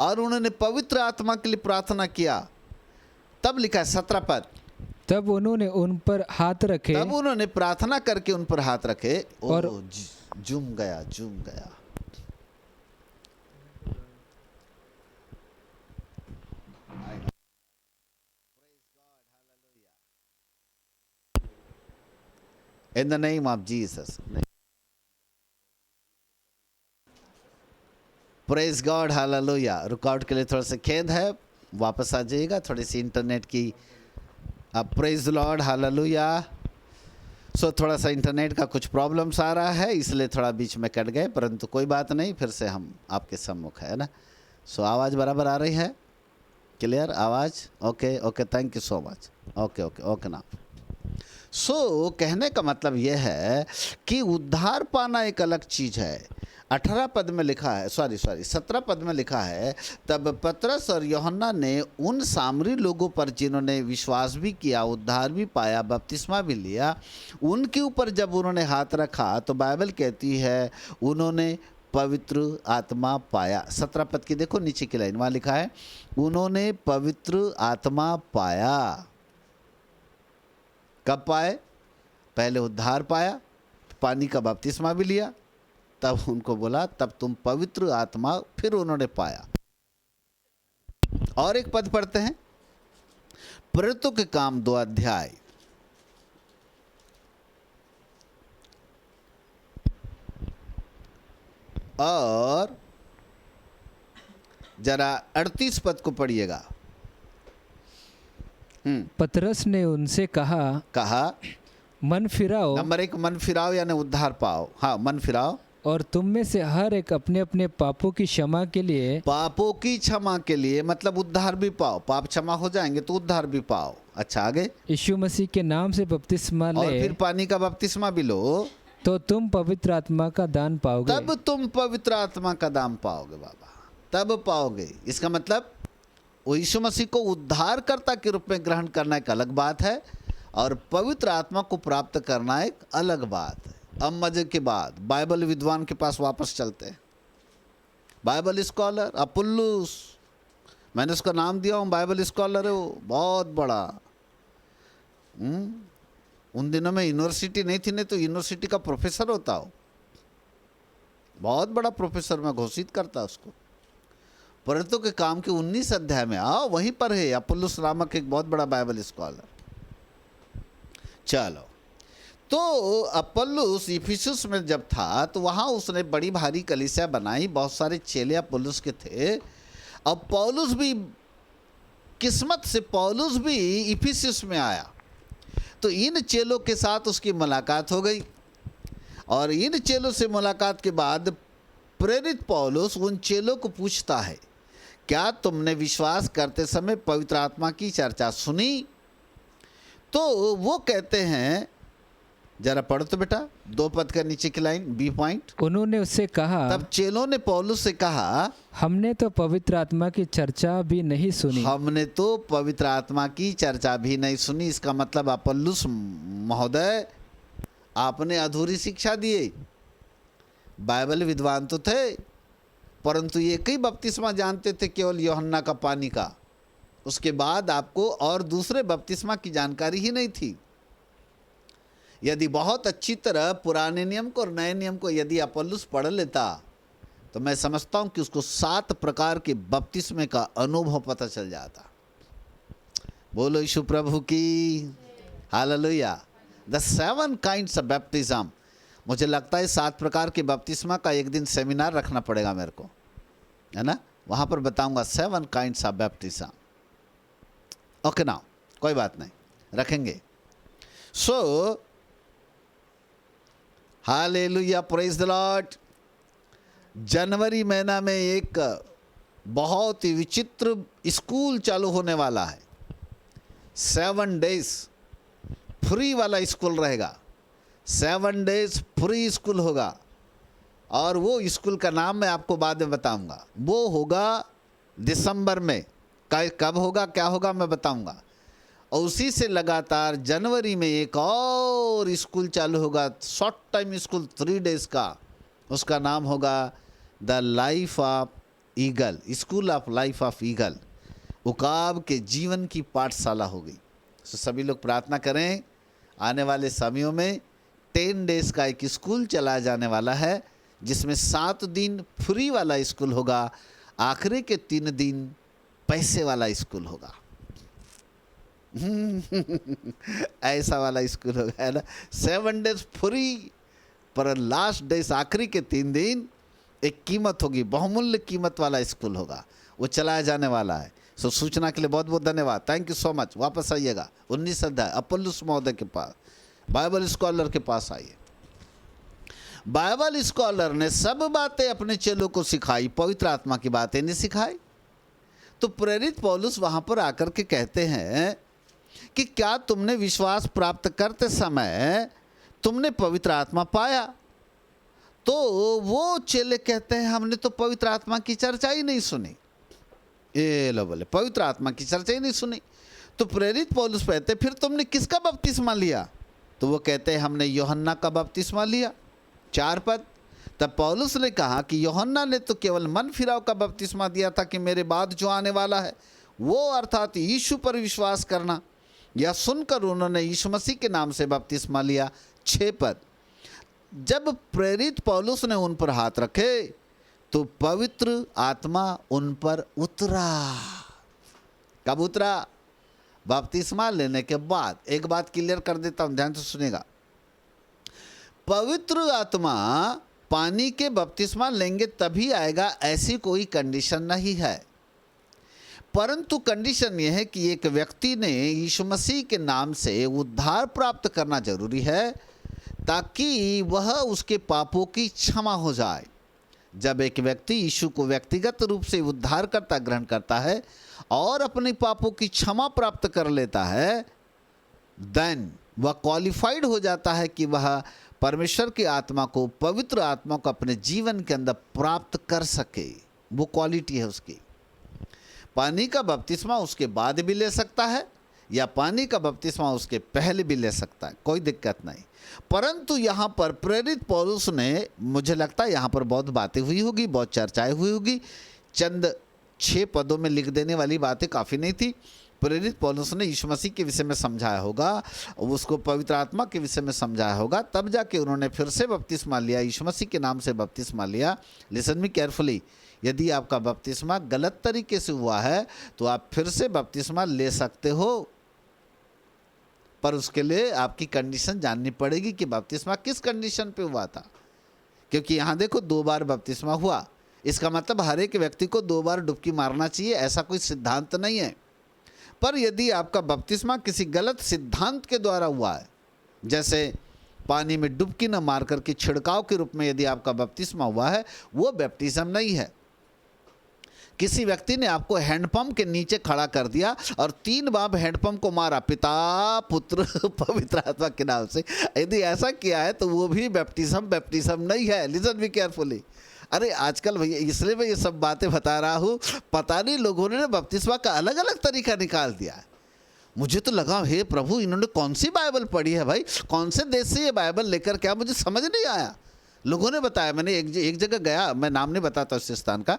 और उन्होंने पवित्र आत्मा के लिए प्रार्थना किया। तब लिखा है 17 पद। तब उन्होंने उन पर हाथ रखे। तब उन्होंने प्रार्थना करके उन पर हाथ रखे और जूम गया, जूम गया। In the name of Jesus. Praise God, hallelujah. रुकावट के लिए थोड़ा सा खेद है, वापस आ जाइएगा। थोड़ी सी इंटरनेट की, प्रेज लॉर्ड, हालेलुया। सो थोड़ा सा इंटरनेट का कुछ प्रॉब्लम्स आ रहा है, इसलिए थोड़ा बीच में कट गए, परंतु कोई बात नहीं, फिर से हम आपके सम्मुख है ना। सो आवाज़ बराबर आ रही है? क्लियर आवाज़? Okay okay, thank you so much. Okay okay okay ना। सो कहने का मतलब यह है कि उद्धार पाना एक अलग चीज़ है। 18 पद में लिखा है, 17 पद में लिखा है, तब पतरस और यूहन्ना ने उन सामरी लोगों पर जिन्होंने विश्वास भी किया, उद्धार भी पाया, बपतिस्मा भी लिया, उनके ऊपर जब उन्होंने हाथ रखा तो बाइबल कहती है उन्होंने पवित्र आत्मा पाया। 17 पद की देखो नीचे की लाइन, वहाँ लिखा है उन्होंने पवित्र आत्मा पाया। कब पाए? पहले उद्धार पाया, पानी का बपतिस्मा भी लिया, तब उनको बोला तब तुम पवित्र आत्मा फिर उन्होंने पाया। और एक पद पढ़ते हैं, प्रेरितों के काम 2 अध्याय और जरा 38 पद को पढ़िएगा। पतरस ने उनसे कहा मन फिराओ। नंबर 1 मन फिराओ यानी उद्धार पाओ। हाँ, मन फिराओ और तुम में से हर एक अपने अपने पापों की क्षमा के लिए, पापों की क्षमा के लिए मतलब उद्धार भी पाओ। पाप क्षमा हो जाएंगे तो उद्धार भी पाओ। अच्छा, आगे यीशु मसीह के नाम से बपतिस्मा ले, और फिर पानी का बपतिस्मा भी लो, तो तुम पवित्र आत्मा का दान पाओगे। तब तुम पवित्र आत्मा का दान पाओगे बाबा, तब पाओगे। इसका मतलब वो यीशु मसीह को उद्धारकर्ता के रूप में ग्रहण करना एक अलग बात है और पवित्र आत्मा को प्राप्त करना एक अलग बात है। अब मजे की बात, बाइबल विद्वान के पास वापस चलते हैं। बाइबल स्कॉलर अपुल्लुस, मैंने उसका नाम दिया हूँ, बाइबल स्कॉलर है वो, बहुत बड़ा। उन दिनों में यूनिवर्सिटी नहीं थी, नहीं तो यूनिवर्सिटी का प्रोफेसर होता हो। बहुत बड़ा प्रोफेसर मैं घोषित करता उसको। परंतु के काम के 19 अध्याय में आओ, वहीं पर है अपुल्लोस नामक एक बहुत बड़ा बाइबल स्कॉलर। चलो, तो अपुल्लोस इफिसुस में जब था तो वहाँ उसने बड़ी भारी कलीसिया बनाई, बहुत सारे चेले अपुल्लोस के थे। अब पौलुस भी, किस्मत से पौलुस भी इफिसुस में आया, तो इन चेलों के साथ उसकी मुलाकात हो गई। और इन चेलों से मुलाकात के बाद प्रेरित पौलुस उन चेलों को पूछता है, क्या तुमने विश्वास करते समय पवित्र आत्मा की चर्चा सुनी? तो वो कहते हैं, जरा पढ़ो तो बेटा 2 पद का नीचे की लाइन, बी पॉइंट। उन्होंने उससे कहा, तब चेलों ने पौलुस से कहा, हमने तो पवित्र आत्मा की चर्चा भी नहीं सुनी। हमने तो पवित्र आत्मा की चर्चा भी नहीं सुनी। इसका मतलब अपुल्लोस महोदय, आपने अधूरी शिक्षा दिए। बाइबल विद्वान तो थे, परंतु एक ही बपतिस्मा जानते थे, केवल यूहन्ना का पानी का। उसके बाद आपको और दूसरे बपतिस्मा की जानकारी ही नहीं थी। यदि बहुत अच्छी तरह पुराने नियम को और नए नियम को यदि अपुल्लोस पढ़ लेता, तो मैं समझता हूं कि उसको 7 प्रकार के बपतिस्मे का अनुभव पता चल जाता। बोलो यीशु प्रभु की hallelujah. The 7 kinds of baptism. मुझे लगता है 7 प्रकार के बपतिस्मा का एक दिन सेमिनार रखना पड़ेगा मेरे को, है ना? वहाँ पर बताऊंगा 7 काइंड्स ऑफ बैप्टिज्म। ओके ना, कोई बात नहीं, रखेंगे। सो हालेलुया, प्रेज द लॉर्ड। जनवरी महीना में एक बहुत ही विचित्र स्कूल चालू होने वाला है। 7 डेज फ्री वाला स्कूल रहेगा। 7 डेज फ्री स्कूल होगा, और वो स्कूल का नाम मैं आपको बाद में बताऊंगा। वो होगा दिसंबर में। कब होगा, क्या होगा, मैं बताऊंगा। और उसी से लगातार जनवरी में एक और स्कूल चालू होगा, शॉर्ट टाइम स्कूल 3 डेज का। उसका नाम होगा the life of eagle, school of life of eagle. उकाब के जीवन की पाठशाला होगी। तो सभी लोग प्रार्थना करें, आने वाले समयों में 10 डेज का एक स्कूल चलाया जाने वाला है, जिसमें 7 दिन फ्री वाला स्कूल होगा, आखिरी के 3 दिन पैसे वाला स्कूल होगा। ऐसा वाला स्कूल होगा, है ना? 7 डेज फ्री, पर लास्ट डेज, आखिरी के 3 दिन एक कीमत होगी, बहुमूल्य कीमत वाला स्कूल होगा, वो चलाया जाने वाला है। सो सूचना के लिए बहुत बहुत धन्यवाद, थैंक यू सो मच। वापस आइएगा 19 अध्याय अपुल्लोस महोदय के पास, बाइबल स्कॉलर के पास आइए। बाइबल स्कॉलर ने सब बातें अपने चेलों को सिखाई, पवित्र आत्मा की बातें नहीं सिखाई। तो प्रेरित पौलुस वहां पर आकर के कहते हैं कि क्या तुमने विश्वास प्राप्त करते समय तुमने पवित्र आत्मा पाया? तो वो चेले कहते हैं, हमने तो पवित्र आत्मा की चर्चा ही नहीं सुनी। ये लो बोले, पवित्र आत्मा की चर्चा ही नहीं सुनी। तो प्रेरित पौलुस कहते, फिर तुमने किसका बपतिस्मा लिया? तो वो कहते हैं, हमने यूहन्ना का बपतिस्मा लिया। 4 पद। तब पौलुस ने कहा कि यूहन्ना ने तो केवल मन फिराव का बपतिस्मा दिया था कि मेरे बाद जो आने वाला है वो, अर्थात यीशु पर विश्वास करना। यह सुनकर उन्होंने यीशु मसीह के नाम से बपतिस्मा लिया। 6 पद। जब प्रेरित पौलुस ने उन पर हाथ रखे तो पवित्र आत्मा उन पर उतरा। कब उतरा? बपतिस्मा लेने के बाद। एक बात क्लियर कर देता हूं, ध्यान से सुनेगा। पवित्र आत्मा पानी के बपतिस्मा लेंगे तभी आएगा, ऐसी कोई कंडीशन नहीं है। परंतु कंडीशन यह है कि एक व्यक्ति ने यीशु मसीह के नाम से उद्धार प्राप्त करना जरूरी है, ताकि वह उसके पापों की क्षमा हो जाए। जब एक व्यक्ति यीशु को व्यक्तिगत रूप से उद्धारकर्ता ग्रहण करता है और अपने पापों की क्षमा प्राप्त कर लेता है, देन वह क्वालिफाइड हो जाता है कि वह परमेश्वर की आत्मा को, पवित्र आत्मा को अपने जीवन के अंदर प्राप्त कर सके। वो क्वालिटी है उसकी। पानी का बपतिस्मा उसके बाद भी ले सकता है, या पानी का बपतिस्मा उसके पहले भी ले सकता है, कोई दिक्कत नहीं। परंतु यहाँ पर प्रेरित पौलुस ने, मुझे लगता है यहाँ पर बहुत बातें हुई होगी, बहुत चर्चाएं हुई होगी। चंद 6 पदों में लिख देने वाली बातें काफ़ी नहीं थी। प्रेरित पौलुस ने यीशु मसीह के विषय में समझाया होगा, उसको पवित्र आत्मा के विषय में समझाया होगा, तब जाके उन्होंने फिर से बपतिस्मा लिया, यीशु मसीह के नाम से बपतिस्मा लिया। लिसन मी केयरफुली, यदि आपका बपतिस्मा गलत तरीके से हुआ है तो आप फिर से बपतिस्मा ले सकते हो, पर उसके लिए आपकी कंडीशन जाननी पड़ेगी कि बपतिस्मा किस कंडीशन पे हुआ था। क्योंकि यहाँ देखो 2 बार बपतिस्मा हुआ, इसका मतलब हर एक व्यक्ति को 2 बार डुबकी मारना चाहिए, ऐसा कोई सिद्धांत नहीं है। पर यदि आपका बपतिस्मा किसी गलत सिद्धांत के द्वारा हुआ है, जैसे पानी में डुबकी न मार करके छिड़काव के रूप में यदि आपका बपतिस्मा हुआ है, वो बैप्टिज्म नहीं है। किसी व्यक्ति ने आपको हैंडपंप के नीचे खड़ा कर दिया और 3 बार हैंडपंप को मारा, पिता पुत्र पवित्र आत्मा के नाम से, यदि ऐसा किया है तो वो भी बैप्टिज्म नहीं है। Listen be carefully. अरे आजकल भैया, इसलिए मैं ये सब बातें बता रहा हूँ, पता नहीं लोगों ने बपतिस्मा का अलग अलग तरीका निकाल दिया है। मुझे तो लगा हे प्रभु, इन्होंने कौन सी बाइबल पढ़ी है भाई, कौन से देश से ये बाइबल लेकर क्या, मुझे समझ नहीं आया। लोगों ने बताया, मैंने एक जगह गया, मैं नाम नहीं बताता उस स्थान का,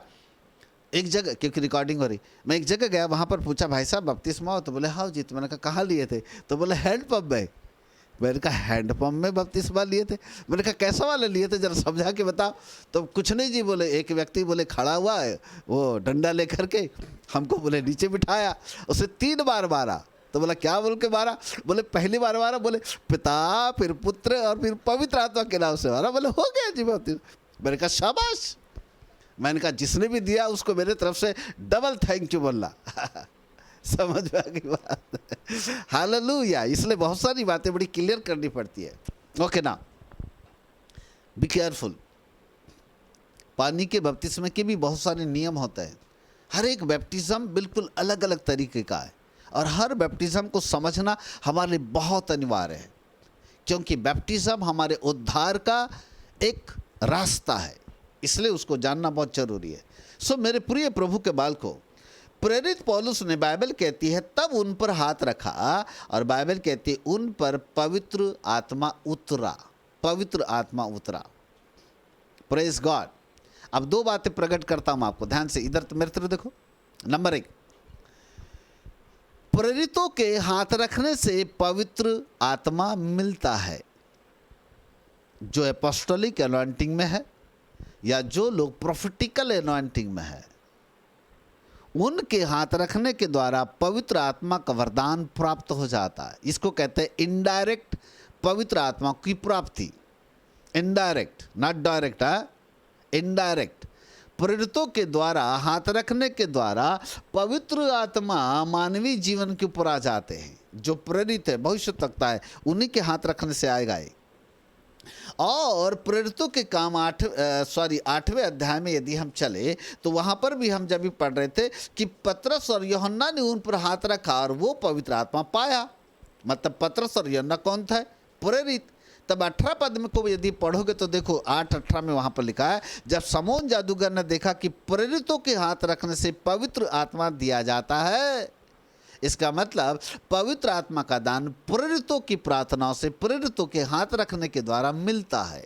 एक जगह, क्योंकि रिकॉर्डिंग हो रही, मैं एक जगह गया, वहाँ पर पूछा भाई साहब बपतिस्मा हो, तो बोले हाँ जी। तो मैंने कहा कहाँ लिए थे, तो बोले हैंडपम्प में। मैंने कहा हैंडपम्प में बपतिस्मा लिए थे? मैंने कहा कैसा वाले लिए थे, जरा समझा के बताओ। तो कुछ नहीं जी, बोले एक व्यक्ति बोले खड़ा हुआ है, वो डंडा लेकर के हमको बोले नीचे बिठाया, उसे 3 बार मारा। तो बोला क्या बोल के मारा? बोले पहली बार मारा, बोले पिता फिर पुत्र और फिर पवित्र आत्मा के नाम से मारा। बोले हो गया जी बपतिस्मा। मैंने कहा शाबाश। मैंने कहा जिसने भी दिया उसको मेरे तरफ से डबल थैंक यू बोलना। समझ में आ गई बात? हालेलुया। इसलिए बहुत सारी बातें बड़ी क्लियर करनी पड़ती है। ओके ना, बी केयरफुल। पानी के बपतिस्मे के भी बहुत सारे नियम होते हैं। हर एक बैप्टिज्म बिल्कुल अलग अलग तरीके का है, और हर बैप्टिज्म को समझना हमारे लिए बहुत अनिवार्य है, क्योंकि बैप्टिज्म हमारे उद्धार का एक रास्ता है, इसलिए उसको जानना बहुत जरूरी है। सो मेरे प्रिय प्रभु के बालकों, प्रेरित पौलुस ने, बाइबल कहती है तब उन पर हाथ रखा, और बाइबल कहती है उन पर पवित्र आत्मा उतरा। पवित्र आत्मा उतरा। Praise God. अब 2 बातें प्रकट करता हूं आपको, ध्यान से इधर मेरे तरफ देखो। नंबर 1, प्रेरितों के हाथ रखने से पवित्र आत्मा मिलता है। जो एपोस्टोलिक एनॉइंटिंग में है या जो लोग प्रोफेटिकल एनॉइंटिंग में है, उनके हाथ रखने के द्वारा पवित्र आत्मा का वरदान प्राप्त हो जाता है। इसको कहते हैं इनडायरेक्ट पवित्र आत्मा की प्राप्ति। Indirect, not direct, indirect. प्रेरितों के द्वारा हाथ रखने के द्वारा पवित्र आत्मा मानवीय जीवन के ऊपर आ जाते हैं। जो प्रेरित है, भविष्य तकता है, उन्हीं के हाथ रखने से आएगा ये। और प्रेरितों के काम 8वें अध्याय में यदि हम चले तो वहाँ पर भी हम जब भी पढ़ रहे थे कि पतरस और यूहन्ना ने उन पर हाथ रखा और वो पवित्र आत्मा पाया। मतलब पतरस और यूहन्ना कौन था? प्रेरित। तब 18 पद में को यदि पढ़ोगे तो देखो 8:18 में वहाँ पर लिखा है, जब समौन जादूगर ने देखा कि प्रेरितों के हाथ रखने से पवित्र आत्मा दिया जाता है, इसका मतलब पवित्र आत्मा का दान प्रेरितों की प्रार्थनाओं से, प्रेरितों के हाथ रखने के द्वारा मिलता है।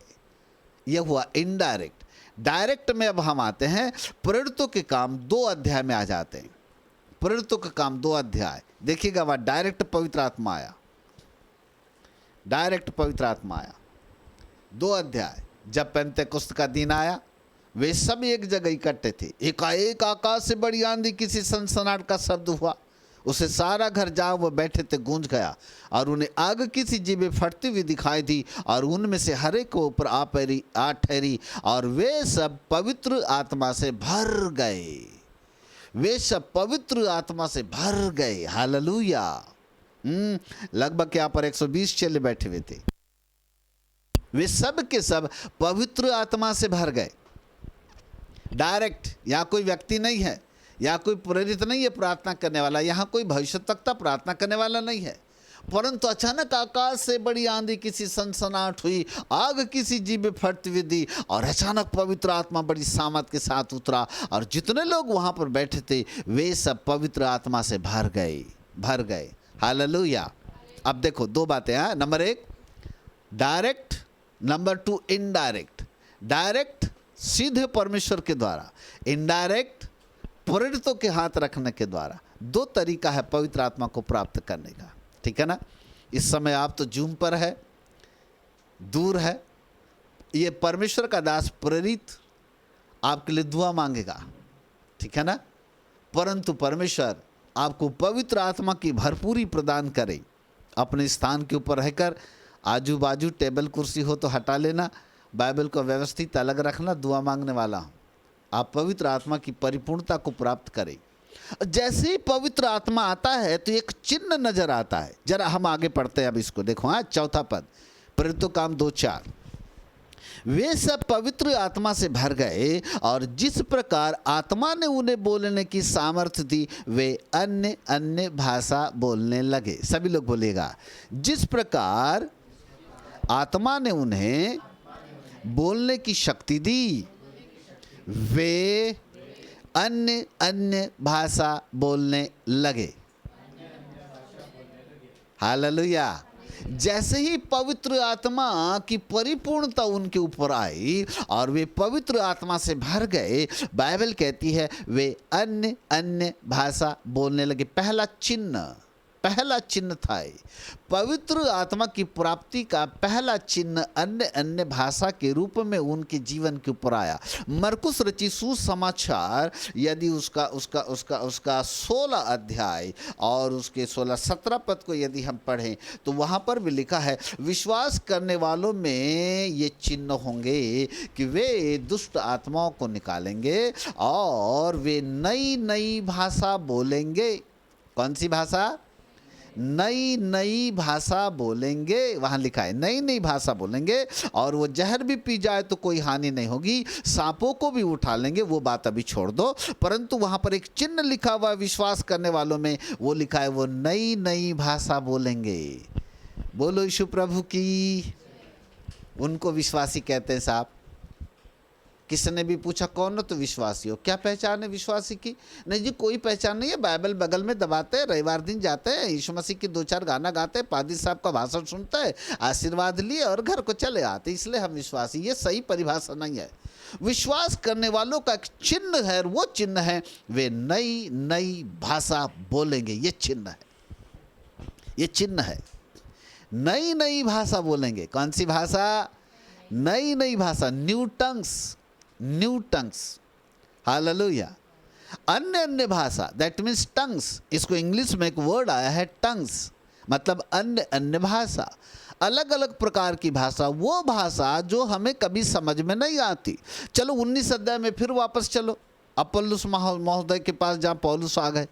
यह हुआ इनडायरेक्ट। डायरेक्ट में अब हम आते हैं, प्रेरितों के काम 2 अध्याय में आ जाते हैं। प्रेरितों का काम 2 अध्याय देखिएगा, वहाँ डायरेक्ट पवित्र आत्मा आया। डायरेक्ट पवित्र आत्मा आया 2 अध्याय। जब पेंतेकोस्त का दिन आया, वे सब एक जगह इकट्ठे थे। एकाएक आकाश से बड़ी आंधी, किसी सनसनाहट का शब्द हुआ, उसे सारा घर जहाँ वो बैठे थे गूंज गया, और उन्हें आग की सी जीभें फटती हुई दिखाई दी, और उनमें से हर एक को ऊपर आ ठहरी, और वे सब पवित्र आत्मा से भर गए। वे सब पवित्र आत्मा से भर गए। हालेलुया। लगभग यहाँ पर 120 चेले बैठे हुए थे। वे सब के सब पवित्र आत्मा से भर गए। डायरेक्ट, यहाँ कोई व्यक्ति नहीं है, यहाँ कोई प्रेरित नहीं है प्रार्थना करने वाला, यहाँ कोई भविष्यद्वक्ता प्रार्थना करने वाला नहीं है, परंतु अचानक आकाश से बड़ी आंधी, किसी सनसनाहट हुई, आग किसी जीभ फटती हुई दी, और अचानक पवित्र आत्मा बड़ी सामर्थ के साथ उतरा, और जितने लोग वहाँ पर बैठे थे वे सब पवित्र आत्मा से भर गए। हालेलुया। अब देखो 2 बातें हैं। Number 1 direct, number 2 indirect. Direct सीधे परमेश्वर के द्वारा, इनडायरेक्ट प्रेरितों के हाथ रखने के द्वारा। दो तरीका है पवित्र आत्मा को प्राप्त करने का, ठीक है ना। इस समय आप तो जूम पर है, दूर है, ये परमेश्वर का दास प्रेरित आपके लिए दुआ मांगेगा, ठीक है ना। परंतु परमेश्वर आपको पवित्र आत्मा की भरपूरी प्रदान करे। अपने स्थान के ऊपर रहकर आजू बाजू टेबल कुर्सी हो तो हटा लेना, बाइबल को व्यवस्थित अलग रखना, दुआ मांगने वाला हूँ। आप पवित्र आत्मा की परिपूर्णता को प्राप्त करें। जैसे ही पवित्र आत्मा आता है तो एक चिन्ह नजर आता है। जरा हम आगे पढ़ते हैं, अब इसको देखो। हाँ, चौथा पद, प्रेरितों काम 2:4। वे सब पवित्र आत्मा से भर गए और जिस प्रकार आत्मा ने उन्हें बोलने की सामर्थ्य दी वे अन्य अन्य भाषा बोलने लगे। सभी लोग बोलेगा, जिस प्रकार आत्मा ने उन्हें बोलने की शक्ति दी वे अन्य अन्य भाषा बोलने लगे। हालेलुया। जैसे ही पवित्र आत्मा की परिपूर्णता उनके ऊपर आई और वे पवित्र आत्मा से भर गए, बाइबल कहती है वे अन्य अन्य भाषा बोलने लगे। पहला चिन्ह था ये। पवित्र आत्मा की प्राप्ति का पहला चिन्ह अन्य अन्य भाषा के रूप में उनके जीवन के ऊपर आया। मरकुस रचित सुसमाचार यदि उसका 16 अध्याय और उसके 16-17 पद को यदि हम पढ़ें तो वहाँ पर भी लिखा है, विश्वास करने वालों में ये चिन्ह होंगे कि वे दुष्ट आत्माओं को निकालेंगे और वे नई नई भाषा बोलेंगे। कौन सी भाषा? नई नई भाषा बोलेंगे। वहाँ लिखा है नई नई भाषा बोलेंगे, और वो जहर भी पी जाए तो कोई हानि नहीं होगी, सांपों को भी उठा लेंगे। वो बात अभी छोड़ दो, परंतु वहाँ पर एक चिन्ह लिखा हुआ है विश्वास करने वालों में, वो लिखा है वो नई नई भाषा बोलेंगे। बोलो यीशु प्रभु की। उनको विश्वासी कहते हैं साहब। किसने भी पूछा कौन हो तो विश्वासी हो। क्या पहचान है विश्वासी की? नहीं जी, कोई पहचान नहीं है। बाइबल बगल में दबाते हैं, रविवार दिन जाते हैं, यीशु मसीह की 2-4 गाना गाते हैं, पादरी साहब का भाषण सुनते हैं, आशीर्वाद लिए और घर को चले आते, इसलिए हम विश्वासी। ये सही परिभाषा नहीं है। विश्वास करने वालों का एक चिन्ह है, वो चिन्ह है वे नई नई भाषा बोलेंगे। ये चिन्ह है, ये चिन्ह है। नई नई भाषा बोलेंगे। कौन सी भाषा? नई नई भाषा, न्यू टंग्स। हालेलुया। अन्य अन्य भाषा, दैट मीन्स टंग्स। इसको इंग्लिश में एक वर्ड आया है टंग्स, मतलब अन्य अन्य भाषा, अलग अलग प्रकार की भाषा। वो भाषा जो हमें कभी समझ में नहीं आती। चलो 19 अध्याय में फिर वापस चलो, अपुल्लोस महोदय के पास जहाँ पौलुस आ गए,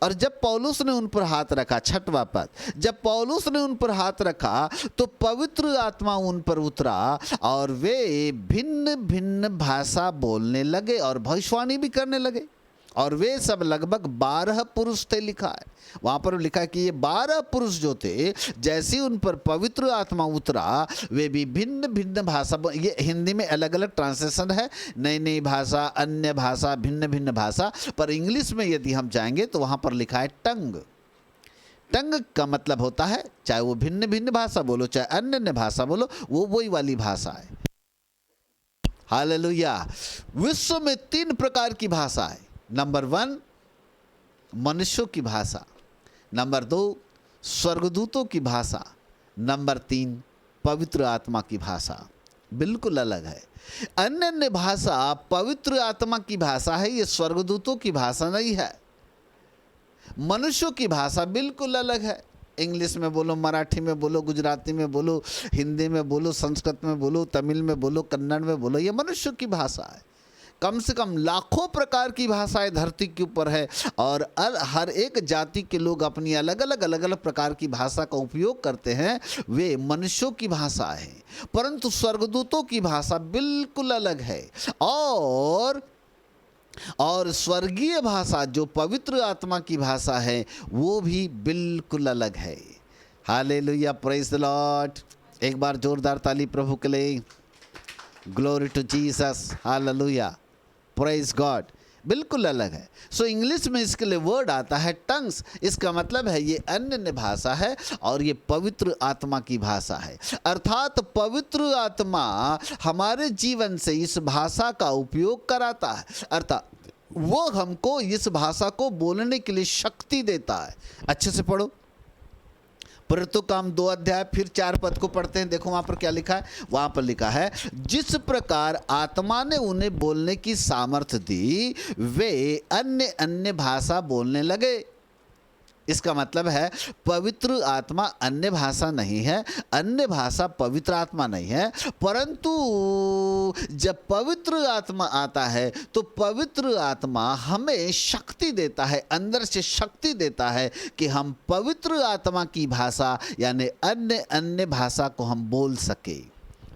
और जब पौलुस ने उन पर हाथ रखा, 6वां पद, जब पौलुस ने उन पर हाथ रखा तो पवित्र आत्मा उन पर उतरा और वे भिन्न भिन्न भाषा बोलने लगे और भविष्यवाणी भी करने लगे। और वे सब लगभग 12 पुरुष थे। लिखा है वहाँ पर, लिखा है कि ये 12 पुरुष जो थे, जैसे उन पर पवित्र आत्मा उतरा वे भी भिन्न भिन्न भाषा, ये हिंदी में अलग अलग ट्रांसलेशन है, नई नई भाषा, अन्य भाषा, भिन्न भिन्न भाषा। पर इंग्लिश में यदि हम जाएंगे तो वहाँ पर लिखा है टंग। टंग का मतलब होता है, चाहे वो भिन्न भिन्न भाषा बोलो, चाहे अन्य अन्य भाषा बोलो, वो वही वाली भाषा है। हालेलुया। विश्व में 3 प्रकार की भाषा है। नंबर 1 मनुष्यों की भाषा, नंबर 2 स्वर्गदूतों की भाषा, नंबर 3 पवित्र आत्मा की भाषा। बिल्कुल अलग है। अन्य अन्य भाषा पवित्र आत्मा की भाषा है, ये स्वर्गदूतों की भाषा नहीं है। मनुष्यों की भाषा बिल्कुल अलग है। इंग्लिश में बोलो, मराठी में बोलो, गुजराती में बोलो, हिंदी में बोलो, संस्कृत में बोलो, तमिल में बोलो, कन्नड़ में बोलो, ये मनुष्यों की भाषा है। कम से कम लाखों प्रकार की भाषाएं धरती के ऊपर है, और हर एक जाति के लोग अपनी अलग अलग प्रकार की भाषा का उपयोग करते हैं। वे मनुष्यों की भाषा है, परंतु स्वर्गदूतों की भाषा बिल्कुल अलग है। और स्वर्गीय भाषा जो पवित्र आत्मा की भाषा है वो भी बिल्कुल अलग है। Hallelujah, praise the Lord. एक बार जोरदार ताली प्रभु के लिए। Glory to Jesus, hallelujah, praise God. बिल्कुल अलग है। सो इंग्लिश में इसके लिए वर्ड आता है टंग्स। इसका मतलब है ये अन्य अन्य भाषा है और ये पवित्र आत्मा की भाषा है। अर्थात पवित्र आत्मा हमारे जीवन से इस भाषा का उपयोग कराता है। अर्थात वो हमको इस भाषा को बोलने के लिए शक्ति देता है। अच्छे से पढ़ो, परंतु काम 2 अध्याय फिर 4 पद को पढ़ते हैं। देखो वहां पर क्या लिखा है। वहां पर लिखा है, जिस प्रकार आत्मा ने उन्हें बोलने की सामर्थ्य दी, वे अन्य अन्य भाषा बोलने लगे। इसका मतलब है पवित्र आत्मा अन्य भाषा नहीं है, अन्य भाषा पवित्र आत्मा नहीं है, परंतु जब पवित्र आत्मा आता है तो पवित्र आत्मा हमें शक्ति देता है, अंदर से शक्ति देता है कि हम पवित्र आत्मा की भाषा यानी अन्य अन्य भाषा को हम बोल सके।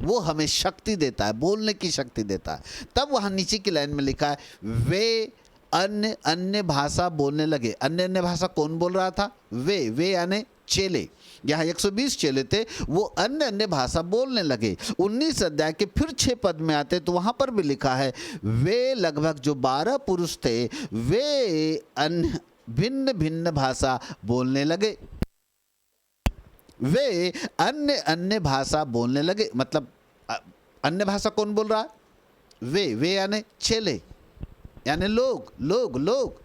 वो हमें शक्ति देता है, बोलने की शक्ति देता है। तब वहाँ नीचे की लाइन में लिखा है, वे अन्य अन्य भाषा बोलने लगे। अन्य अन्य भाषा कौन बोल रहा था? वे यानी चेले। यहाँ 120 चेले थे, वो अन्य अन्य भाषा बोलने लगे। 19 अध्याय के फिर 6 पद में आते तो वहाँ पर भी लिखा है, वे लगभग जो 12 पुरुष थे, वे अन्य भिन्न भिन्न भाषा बोलने लगे। वे अन्य अन्य भाषा बोलने लगे। मतलब अन्य भाषा कौन बोल रहा है? वे यानी चेले, यानी लोग।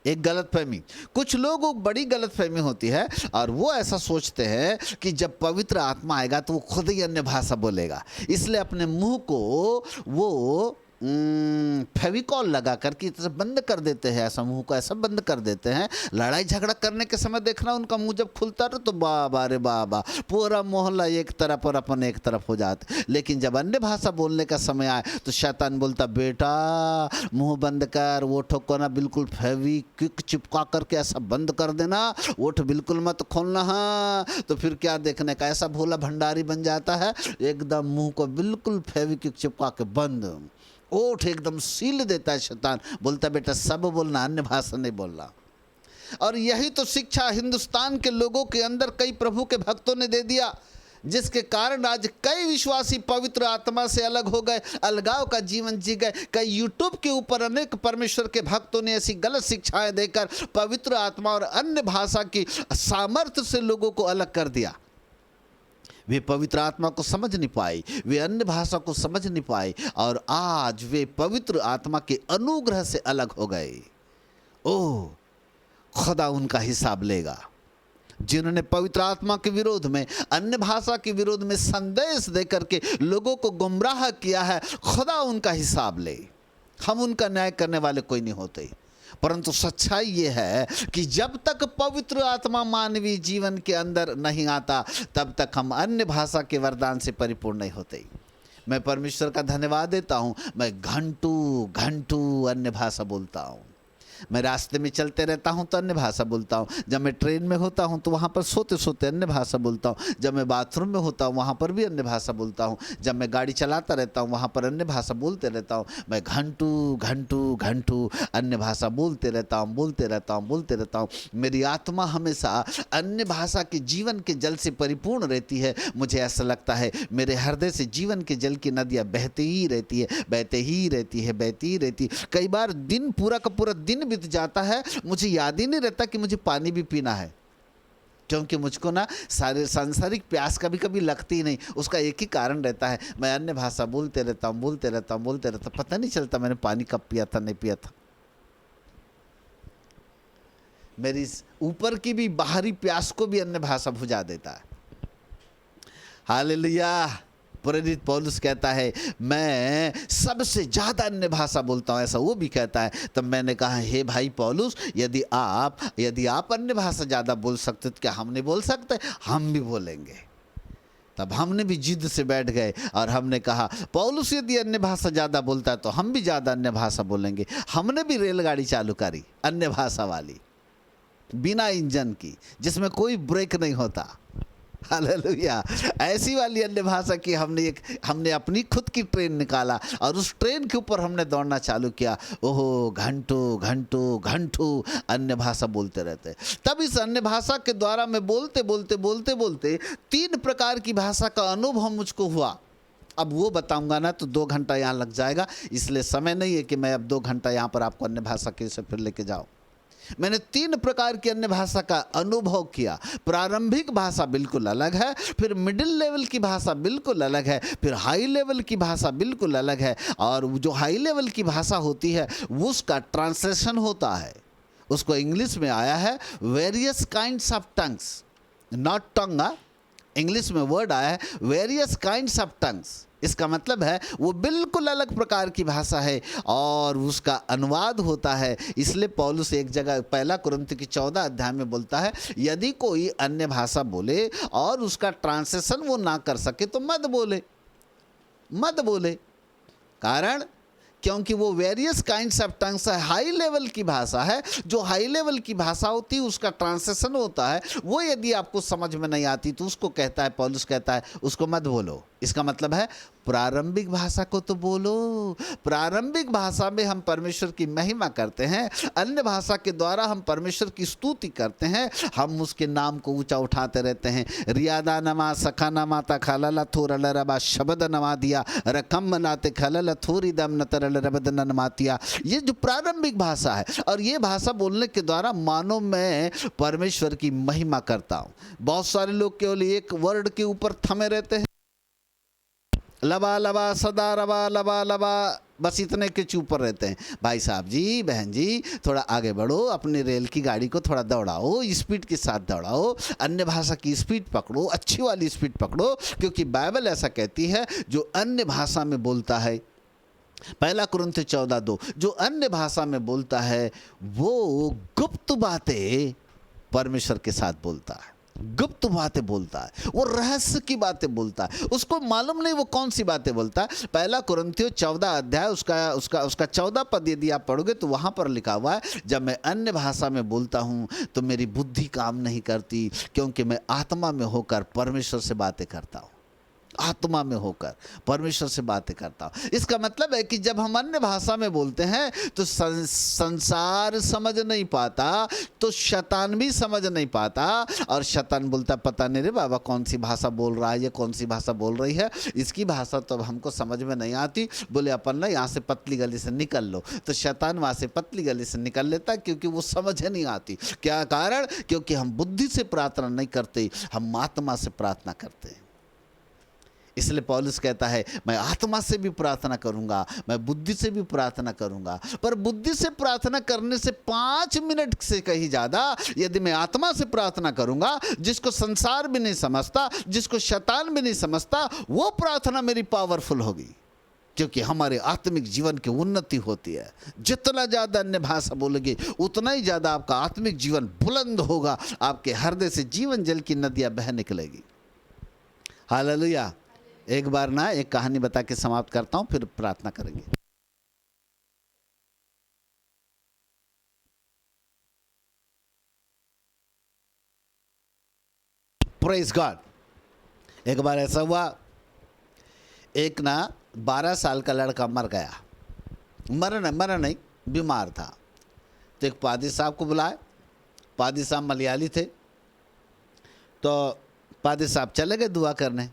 एक गलतफहमी, कुछ लोगों को बड़ी गलतफहमी होती है और वो ऐसा सोचते हैं कि जब पवित्र आत्मा आएगा तो वो खुद ही अन्य भाषा बोलेगा, इसलिए अपने मुंह को वो फेविकॉल लगा करके इतना बंद कर देते हैं, ऐसा मुंह को ऐसा बंद कर देते हैं। लड़ाई झगड़ा करने के समय देखना उनका मुंह जब खुलता है तो बाबा रे बाबा, पूरा मोहल्ला एक तरफ और अपन एक तरफ हो जाते। लेकिन जब अन्य भाषा बोलने का समय आए तो शैतान बोलता, बेटा मुंह बंद कर, ओठों को ना बिल्कुल फेविक्विक चिपका करके ऐसा बंद कर देना, ओठ बिल्कुल मत खोलना। हाँ तो फिर क्या देखने का, ऐसा भोला भंडारी बन जाता है, एकदम मुंह को बिल्कुल फेविक्विक चिपका के बंद, ओठ एकदम सील देता है। शैतान बोलता, बेटा सब बोलना, अन्य भाषा नहीं बोलना। और यही तो शिक्षा हिंदुस्तान के लोगों के अंदर कई प्रभु के भक्तों ने दे दिया, जिसके कारण आज कई विश्वासी पवित्र आत्मा से अलग हो गए, अलगाव का जीवन जी गए। कई यूट्यूब के ऊपर अनेक परमेश्वर के भक्तों ने ऐसी गलत शिक्षाएं देकर पवित्र आत्मा और अन्य भाषा की सामर्थ्य से लोगों को अलग कर दिया। वे पवित्र आत्मा को समझ नहीं पाए, वे अन्य भाषा को समझ नहीं पाए और आज वे पवित्र आत्मा के अनुग्रह से अलग हो गए। ओह, खुदा उनका हिसाब लेगा। जिन्होंने पवित्र आत्मा के विरोध में, अन्य भाषा के विरोध में संदेश देकर के लोगों को गुमराह किया है, खुदा उनका हिसाब ले। हम उनका न्याय करने वाले कोई नहीं होते, परंतु सच्चाई ये है कि जब तक पवित्र आत्मा मानवीय जीवन के अंदर नहीं आता तब तक हम अन्य भाषा के वरदान से परिपूर्ण नहीं होते। मैं परमेश्वर का धन्यवाद देता हूँ, मैं घंटों अन्य भाषा बोलता हूँ। मैं रास्ते में चलते रहता हूँ तो अन्य भाषा बोलता हूँ, जब मैं ट्रेन में होता हूँ तो वहाँ पर सोते सोते अन्य भाषा बोलता हूँ, जब मैं बाथरूम में होता हूँ वहाँ पर भी अन्य भाषा बोलता हूँ, जब मैं गाड़ी चलाता रहता हूँ वहाँ पर अन्य भाषा बोलते रहता हूँ। मैं घंटों अन्य भाषा बोलते रहता हूँ। मेरी आत्मा हमेशा अन्य भाषा के जीवन के जल से परिपूर्ण रहती है। मुझे ऐसा लगता है मेरे हृदय से जीवन के जल की नदियाँ बहती ही रहती है। कई बार दिन पूरा का पूरा दिन बीत जाता है, मुझे याद ही नहीं रहता कि मुझे पानी भी पीना है, क्योंकि मुझको ना सारे सांसारिक प्यास कभी कभी लगती ही नहीं। उसका एक ही कारण रहता है, मैं अन्य भाषा बोलते रहता हूँ, पता नहीं चलता मैंने पानी कब पिया था, नहीं पिया था। मेरी ऊपर की भी बाहरी प्यास को भी अन्य भाषा बुझा देता है। हालेलुया। प्रेरित पौलुस कहता है मैं सबसे ज़्यादा अन्य भाषा बोलता हूँ, ऐसा वो भी कहता है। तब मैंने कहा, हे भाई पौलुस, यदि आप अन्य भाषा ज़्यादा बोल सकते तो क्या हम नहीं बोल सकते? हम भी बोलेंगे। तब हमने भी जिद से बैठ गए और हमने कहा, पौलुस यदि अन्य भाषा ज़्यादा बोलता है तो हम भी ज़्यादा अन्य भाषा बोलेंगे। हमने भी रेलगाड़ी चालू करी अन्य भाषा वाली, बिना इंजन की, जिसमें कोई ब्रेक नहीं होता। हालेलुया। ऐसी वाली अन्य भाषा की हमने अपनी खुद की ट्रेन निकाला और उस ट्रेन के ऊपर हमने दौड़ना चालू किया। ओहो, घंटों अन्य भाषा बोलते रहते। तब इस अन्य भाषा के द्वारा मैं बोलते 3 प्रकार की भाषा का अनुभव मुझको हुआ। अब वो बताऊंगा ना तो 2 घंटा यहाँ लग जाएगा, इसलिए समय नहीं है कि मैं अब 2 घंटा यहाँ पर आपको अन्य भाषा के से फिर लेके जाऊँ। मैंने 3 प्रकार की अन्य भाषा का अनुभव किया। प्रारंभिक भाषा बिल्कुल अलग है, फिर मिडिल लेवल की भाषा बिल्कुल अलग है, फिर हाई लेवल की भाषा बिल्कुल अलग है। और जो हाई लेवल की भाषा होती है उसका ट्रांसलेशन होता है, उसको इंग्लिश में आया है various kinds of tongues, not tongue, English में वर्ड आया है वेरियस काइंड्स ऑफ टंग्स। इसका मतलब है वो बिल्कुल अलग प्रकार की भाषा है और उसका अनुवाद होता है। इसलिए पौलुस एक जगह 1 कुरिन्थियों की 14 अध्याय में बोलता है, यदि कोई अन्य भाषा बोले और उसका ट्रांसलेशन वो ना कर सके तो मत बोले, मत बोले। कारण क्योंकि वो वेरियस काइंड्स ऑफ टंग्स है, हाई लेवल की भाषा है। जो हाई लेवल की भाषा होती है उसका ट्रांसलेशन होता है, वो यदि आपको समझ में नहीं आती तो उसको कहता है, पौलुस कहता है उसको मत बोलो। इसका मतलब है प्रारंभिक भाषा को तो बोलो। प्रारंभिक भाषा में हम परमेश्वर की महिमा करते हैं, अन्य भाषा के द्वारा हम परमेश्वर की स्तुति करते हैं, हम उसके नाम को ऊंचा उठाते रहते हैं। रियादा नमा सखा नमा ता खाला थोर रबा शब्द नमा दिया रकम बनाते खलल थोरी दम नतर रबद नमातिया। ये जो प्रारंभिक भाषा है, और ये भाषा बोलने के द्वारा मानो मैं परमेश्वर की महिमा करता हूँ। बहुत सारे लोग केवल एक वर्ड के ऊपर थमे रहते हैं, लबा लबा सदा रबा लबा लबा, बस इतने के ऊपर रहते हैं। भाई साहब जी, बहन जी, थोड़ा आगे बढ़ो, अपने रेल की गाड़ी को थोड़ा दौड़ाओ, स्पीड के साथ दौड़ाओ, अन्य भाषा की स्पीड पकड़ो, अच्छी वाली स्पीड पकड़ो, क्योंकि बाइबल ऐसा कहती है जो अन्य भाषा में बोलता है, 1 कुरिन्थियों 14:2, जो अन्य भाषा में बोलता है वो गुप्त बातें परमेश्वर के साथ बोलता है, गुप्त बातें बोलता है, वो रहस्य की बातें बोलता है, उसको मालूम नहीं वो कौन सी बातें बोलता है। 1 कुरिन्थियों 14 अध्याय उसका 14 पद यदि आप पढ़ोगे तो वहाँ पर लिखा हुआ है, जब मैं अन्य भाषा में बोलता हूँ तो मेरी बुद्धि काम नहीं करती, क्योंकि मैं आत्मा में होकर परमेश्वर से बातें करता हूँ, आत्मा में होकर परमेश्वर से बातें करता हूँ। इसका मतलब है कि जब हम अन्य भाषा में बोलते हैं तो संसार समझ नहीं पाता, तो शैतान भी समझ नहीं पाता, और शैतान बोलता पता नहीं रे बाबा कौन सी भाषा बोल रहा है, ये कौन सी भाषा बोल रही है, इसकी भाषा तो हमको समझ में नहीं आती। बोले अपन ना यहाँ से पतली गली से निकल लो, तो शैतान वहाँ से पतली गली से निकल लेता है, क्योंकि वो समझ नहीं आती। क्या कारण? क्योंकि हम बुद्धि से प्रार्थना नहीं करते, हम आत्मा से प्रार्थना करते हैं। इसलिए पौलुस कहता है मैं आत्मा से भी प्रार्थना करूंगा, मैं बुद्धि से भी प्रार्थना करूंगा। पर बुद्धि से प्रार्थना करने से 5 मिनट से कहीं ज़्यादा यदि मैं आत्मा से प्रार्थना करूंगा, जिसको संसार भी नहीं समझता, जिसको शैतान भी नहीं समझता, वो प्रार्थना मेरी पावरफुल होगी, क्योंकि हमारे आत्मिक जीवन की उन्नति होती है। जितना ज़्यादा अन्य भाषा बोलोगे उतना ही ज़्यादा आपका आत्मिक जीवन बुलंद होगा, आपके हृदय से जीवन जल की नदियाँ बह निकलेगी। हालेलुया। एक बार ना एक कहानी बता के समाप्त करता हूं, फिर प्रार्थना करेंगे। Praise God. एक बार ऐसा हुआ, एक ना 12 साल का लड़का मर गया, मरा नहीं, बीमार था। तो एक पादी साहब को बुलाए, पादी साहब मलयाली थे, तो पादी साहब चले गए दुआ करने।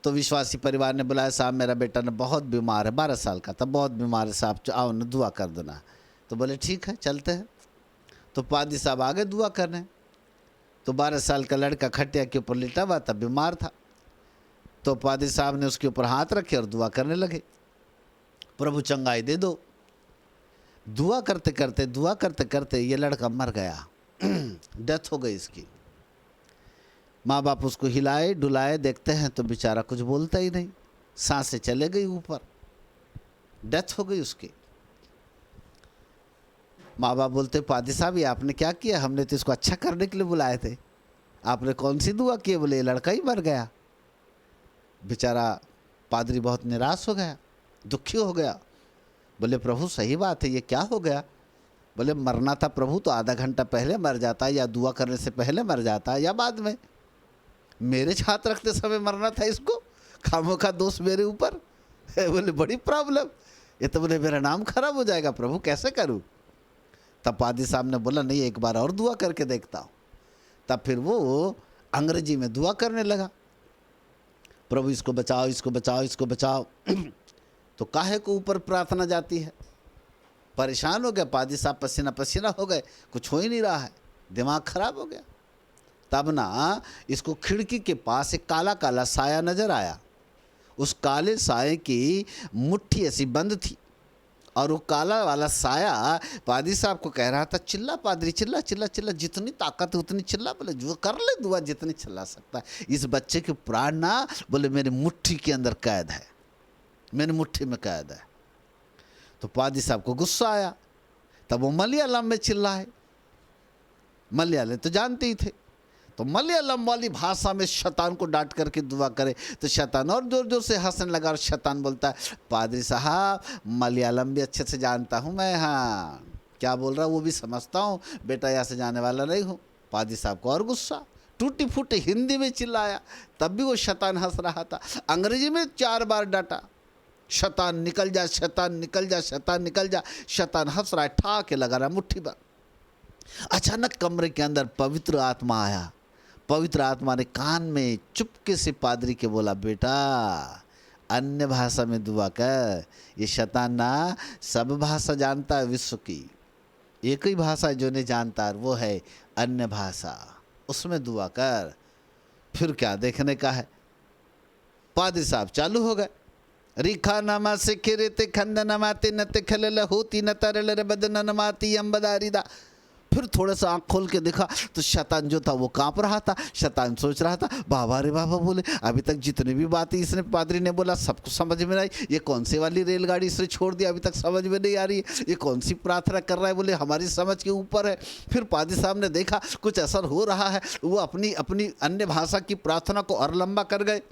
तो विश्वासी परिवार ने बुलाया, साहब मेरा बेटा ना बहुत बीमार है, 12 साल का था, बहुत बीमार है साहब, आओ ना दुआ कर देना। तो बोले ठीक है चलते हैं। तो पादी साहब आगे दुआ करने। तो 12 साल का लड़का खटिया के ऊपर लेटा हुआ था, बीमार था। तो पादी साहब ने उसके ऊपर हाथ रखे और दुआ करने लगे, प्रभु चंगाई दे दो। दुआ करते करते ये लड़का मर गया, डेथ हो गई इसकी। माँ बाप उसको हिलाए डुलाए, देखते हैं तो बेचारा कुछ बोलता ही नहीं, सांसें चले गई ऊपर, डेथ हो गई उसकी। माँ बाप बोलते पादी साहब ये आपने क्या किया, हमने तो इसको अच्छा करने के लिए बुलाए थे, आपने कौन सी दुआ की? बोले लड़का ही मर गया। बेचारा पादरी बहुत निराश हो गया, दुखी हो गया। बोले प्रभु सही बात है, ये क्या हो गया? बोले मरना था प्रभु तो आधा घंटा पहले मर जाता, या दुआ करने से पहले मर जाता, या बाद में। मेरे हाथ रखते समय मरना था इसको, खामों का दोष मेरे ऊपर। बोले बड़ी प्रॉब्लम, ये तो बोले मेरा नाम खराब हो जाएगा प्रभु, कैसे करूं? तब पादी साहब ने बोला नहीं एक बार और दुआ करके देखता हूं। तब फिर वो अंग्रेजी में दुआ करने लगा, प्रभु इसको बचाओ, इसको बचाओ, इसको बचाओ। तो काहे को ऊपर प्रार्थना जाती है? परेशान हो गया, पादी साहब पसीना पसीना हो गए, कुछ हो ही नहीं रहा है, दिमाग खराब हो गया। तब ना इसको खिड़की के पास एक काला काला साया नजर आया। उस काले साये की मुट्ठी ऐसी बंद थी और वो काला वाला साया पादी साहब को कह रहा था, चिल्ला पादरी, चिल्ला चिल्ला चिल्ला, जितनी ताकत है उतनी चिल्ला, बोले जो कर ले दुआ जितनी चिल्ला सकता है। इस बच्चे के प्राण ना बोले मेरी मुट्ठी के अंदर कैद है, मेरी मुट्ठी में कैद है। तो पादी साहब को गुस्सा आया, तब वो मलयालम में चिल्लाए। मलयालम तो जानते ही थे, तो मलयालम वाली भाषा में शैतान को डांट करके दुआ करे तो शैतान और जोर जोर से हंसने लगा। और शैतान बोलता है, पादरी साहब मलयालम भी अच्छे से जानता हूँ मैं, हाँ क्या बोल रहा वो भी समझता हूँ, बेटा यहाँ से जाने वाला नहीं हूँ। पादरी साहब को और गुस्सा, टूटी फूटी हिंदी में चिल्लाया, तब भी वो शैतान हंस रहा था। अंग्रेजी में 4 बार डांटा, शैतान निकल जा, शैतान निकल जा, शैतान निकल जा। शैतान हंस रहा है, ठाके लगा रहा मुट्ठी पर। अचानक कमरे के अंदर पवित्र आत्मा आया। पवित्र आत्मा ने कान में चुपके से पादरी के बोला, बेटा अन्य भाषा में दुआ कर। ये शैतान ना सब भाषा जानता है विश्व की, एक ही भाषा जो नहीं जानता है वो है अन्य भाषा, उसमें दुआ कर। फिर क्या देखने का है, पादरी साहब चालू हो गए। रिखा नमा से खेरेते खंद नमाते नते खलल होती न तरल बदन नमाती अम्बदारिदा। फिर थोड़ा सा आँख खोल के देखा तो शैतान जो था वो कांप रहा था। शैतान सोच रहा था, बाबा रे बाबा, बोले अभी तक जितनी भी बातें इसने पादरी ने बोला सबको समझ में आई, ये कौन सी वाली रेलगाड़ी इसने छोड़ दी, अभी तक समझ में नहीं आ रही है, ये कौन सी प्रार्थना कर रहा है, बोले हमारी समझ के ऊपर है। फिर पादरी साहब ने देखा कुछ असर हो रहा है, वो अपनी अपनी अन्य भाषा की प्रार्थना को और लंबा कर गए।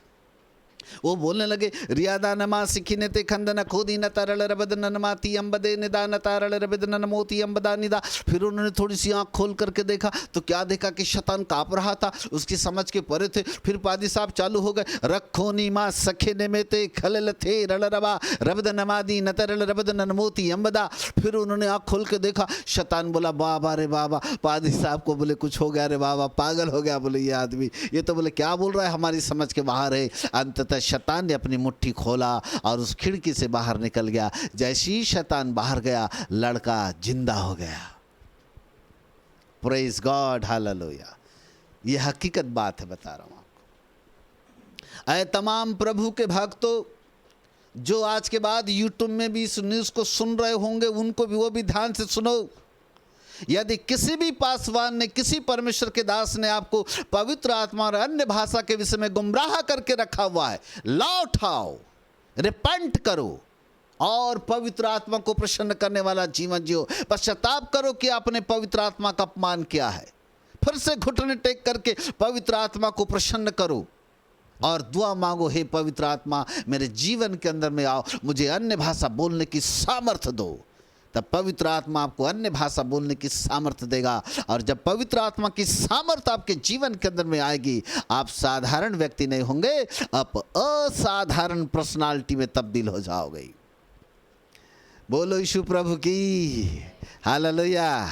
वो बोलने लगे, रियादा नमा सिखिने ते खंदन खोदी न तरल रबदन नमाती अम्बदे निदान तारल रबदन नमोती अम्बदा निदा। फिर उन्होंने थोड़ी सी आंख खोल करके देखा तो क्या देखा कि शैतान कांप रहा था, उसकी समझ के परे थे। फिर पादी साहब चालू हो गए, रखो नी माँ सखे ने में ते खलल थे रल रबा रबद नमादी न तरल रबदन नमोती अम्बदा। फिर उन्होंने आंख खोल के देखा, शैतान बोला, बाबा रे बाबा। पादी साहब को बोले कुछ हो गया रे बाबा, पागल हो गया बोले ये आदमी, ये तो बोले क्या बोल रहा है, हमारी समझ के बाहर है। अंततः शैतान ने अपनी मुट्ठी खोला और उस खिड़की से बाहर निकल गया। जैसे ही शैतान बाहर गया, लड़का जिंदा हो गया। Praise God, hallelujah. ये हकीकत बात है, बता रहा हूं आपको। ऐ तमाम प्रभु के भक्तों, जो आज के बाद यूट्यूब में भी इस न्यूज को सुन रहे होंगे, उनको भी वो भी ध्यान से सुनो। यदि किसी भी पासवान ने, किसी परमेश्वर के दास ने आपको पवित्र आत्मा और अन्य भाषा के विषय में गुमराह करके रखा हुआ है, लौट आओ, रिपेंट करो और पवित्र आत्मा को प्रसन्न करने वाला जीवन जियो। पश्चाताप करो कि आपने पवित्र आत्मा का अपमान किया है। फिर से घुटने टेक करके पवित्र आत्मा को प्रसन्न करो और दुआ मांगो, हे पवित्र आत्मा मेरे जीवन के अंदर में आओ, मुझे अन्य भाषा बोलने की सामर्थ्य दो। तब पवित्र आत्मा आपको अन्य भाषा बोलने की सामर्थ्य देगा। और जब पवित्र आत्मा की सामर्थ्य आपके जीवन के अंदर में आएगी, आप साधारण व्यक्ति नहीं होंगे, आप असाधारण पर्सनालिटी में तब्दील हो जाओगे। बोलो यीशु प्रभु की, हालेलुया।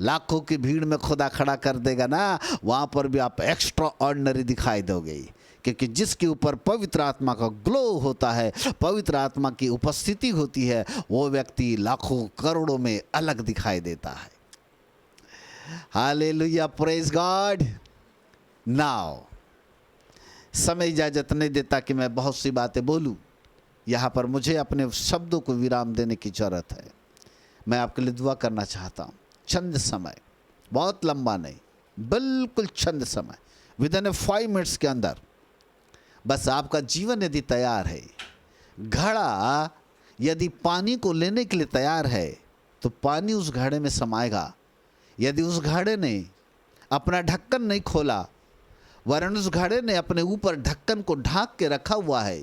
लाखों की भीड़ में खुदा खड़ा कर देगा ना, वहाँ पर भी आप एक्स्ट्रा ऑर्डिनरी दिखाई दोगे, क्योंकि जिसके ऊपर पवित्र आत्मा का ग्लो होता है, पवित्र आत्मा की उपस्थिति होती है, वो व्यक्ति लाखों करोड़ों में अलग दिखाई देता है। Hallelujah, praise God. नाउ समय इजाजत नहीं देता कि मैं बहुत सी बातें बोलूं। यहाँ पर मुझे अपने शब्दों को विराम देने की जरूरत है। मैं आपके लिए दुआ करना चाहता हूँ। चंद समय, बहुत लंबा नहीं, बिल्कुल चंद समय, विद इन 5 मिनट्स के अंदर बस आपका जीवन यदि तैयार है, घड़ा यदि पानी को लेने के लिए तैयार है, तो पानी उस घड़े में समाएगा। यदि उस घड़े ने अपना ढक्कन नहीं खोला, वरन उस घड़े ने अपने ऊपर ढक्कन को ढांक के रखा हुआ है,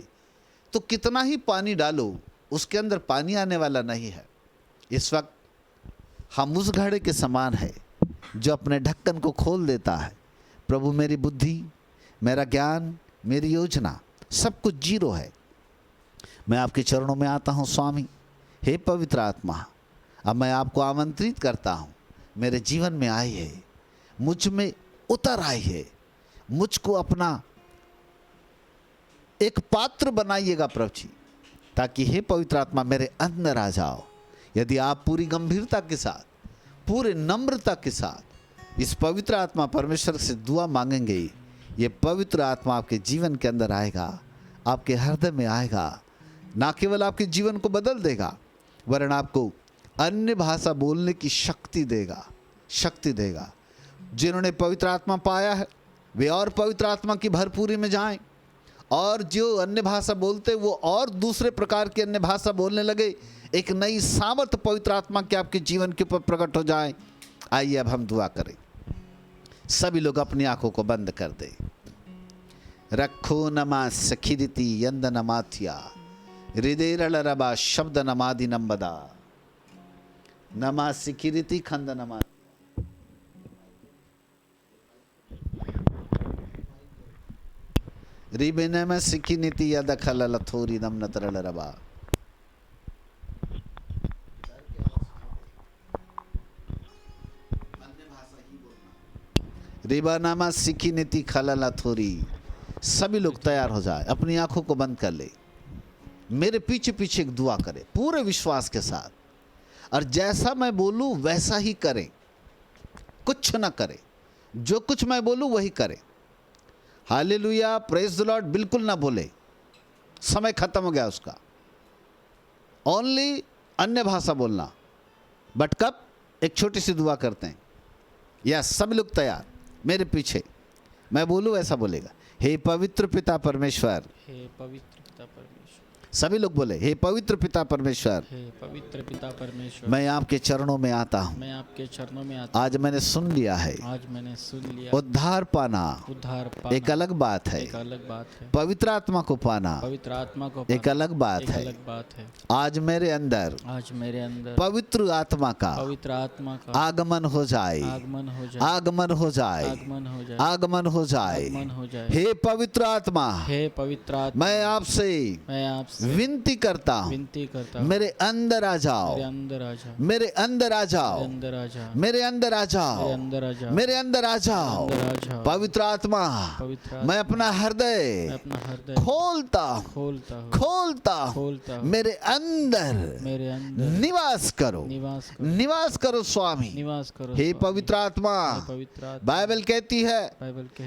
तो कितना ही पानी डालो उसके अंदर पानी आने वाला नहीं है। इस वक्त हम उस घड़े के समान है जो अपने ढक्कन को खोल देता है। प्रभु मेरी बुद्धि, मेरा ज्ञान, मेरी योजना, सब कुछ जीरो है। मैं आपके चरणों में आता हूँ स्वामी। हे पवित्र आत्मा, अब मैं आपको आमंत्रित करता हूँ, मेरे जीवन में आई है, मुझ में उतर आई है, मुझको अपना एक पात्र बनाइएगा प्रभु जी, ताकि हे पवित्र आत्मा मेरे अंदर आ जाओ। यदि आप पूरी गंभीरता के साथ, पूरे नम्रता के साथ इस पवित्र आत्मा परमेश्वर से दुआ मांगेंगे, ये पवित्र आत्मा आपके जीवन के अंदर आएगा, आपके हृदय में आएगा, ना केवल आपके जीवन को बदल देगा वरन आपको अन्य भाषा बोलने की शक्ति देगा। जिन्होंने पवित्र आत्मा पाया है वे और पवित्र आत्मा की भरपूरी में जाएं, और जो अन्य भाषा बोलते वो और दूसरे प्रकार की अन्य भाषा बोलने लगे। एक नई सामर्थ पवित्र आत्मा के आपके जीवन के ऊपर प्रकट हो जाए। आइए अब हम दुआ करें। सभी लोग अपनी आंखों को बंद कर दें। रखो नमा सखिरिति यंद नमाथिया हृदय रबा शब्द नमादि नंबदा नमा सिखिरिति खंद नमा रिबेने में सिखी नीति यद खलल थोरी दम नतरल रबा। रिबानामा सिखी नीति खलल थोरी। सभी लोग तैयार हो जाए, अपनी आंखों को बंद कर ले, मेरे पीछे पीछे एक दुआ करें पूरे विश्वास के साथ, और जैसा मैं बोलूं वैसा ही करें, कुछ ना करें, जो कुछ मैं बोलूं वही करें। हालेलुया, प्रेज द लॉर्ड बिल्कुल ना बोले, समय खत्म हो गया उसका। ओनली अन्य भाषा बोलना, बट कब? एक छोटी सी दुआ करते हैं। यस, सब लोग तैयार, मेरे पीछे, मैं बोलूं ऐसा बोलेगा। हे पवित्र पिता परमेश्वर, हे पवित्र पिता परमेश्वर, सभी लोग बोले, हे पवित्र पिता परमेश्वर, हे पवित्र पिता परमेश्वर, मैं आपके चरणों में आता हूँ। मैं आपके चरणों में आता आज मैंने सुन लिया है, आज मैंने सुन लिया, उद्धार पाना एक अलग बात है, एक अलग बात है, पवित्र आत्मा को पाना पवित्र आत्मा को एक अलग बात एक है। अलग बात है। आज मेरे अंदर पवित्र आत्मा का आगमन हो जाए, आगमन हो जाए, आगमन हो जाए, आगमन हो जाए, आगमन हो जाए। आगमन हो जाए। हे पवित्र आत्मा, हे पवित्र आत्मा, मैं आपसे विनती करता हूँ, विनती करता हूँ, मेरे अंदर आ जाओ, मेरे अंदर आ जाओ, मेरे अंदर आ जाओ, अंदर आ जाओ, मेरे अंदर आ जाओ, मेरे अंदर आ जाओ, मेरे अंदर आ जाओ। पवित्र आत्मा, पवित्र मैं अपना हृदय अपना हृदय खोलता खोलता हूँ, खोलता खोलता हूँ, मेरे अंदर निवास करो, निवास करो स्वामी, निवास करो। हे पवित्र आत्मा, पवित्र आत्मा, बाइबल कहती है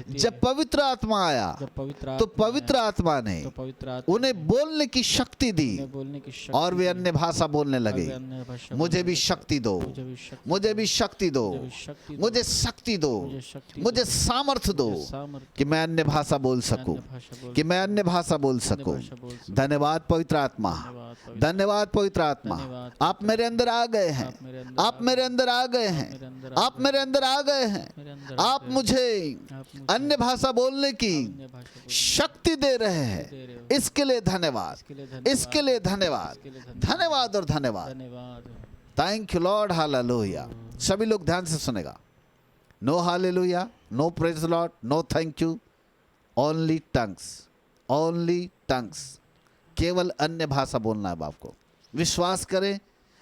जब पवित्र आत्मा आया तो पवित्र आत्मा ने उन्हें बोलने की शक्ति दी बोलने की शक्ति, और वे अन्य भाषा बोलने लगे। मुझे भी शक्ति दो, मुझे भी शक्ति दो, मुझे शक्ति दो, मुझे सामर्थ्य दो कि मैं अन्य भाषा बोल सकूं, कि मैं अन्य भाषा बोल सकूं। धन्यवाद पवित्र आत्मा, धन्यवाद पवित्र आत्मा, आप मेरे अंदर आ गए हैं, आप मेरे अंदर आ गए हैं, आप मेरे अंदर आ गए हैं। आप मुझे अन्य भाषा बोलने की शक्ति दे रहे हैं, इसके लिए धन्यवाद, इसके लिए धन्यवाद, धन्यवाद और धन्यवाद। Thank you Lord, hallelujah. सभी लोग ध्यान से सुनेगा। No hallelujah, no praise Lord, no thank you, only tongues, only tongues. केवल अन्य भाषा बोलना है आपको। विश्वास करें,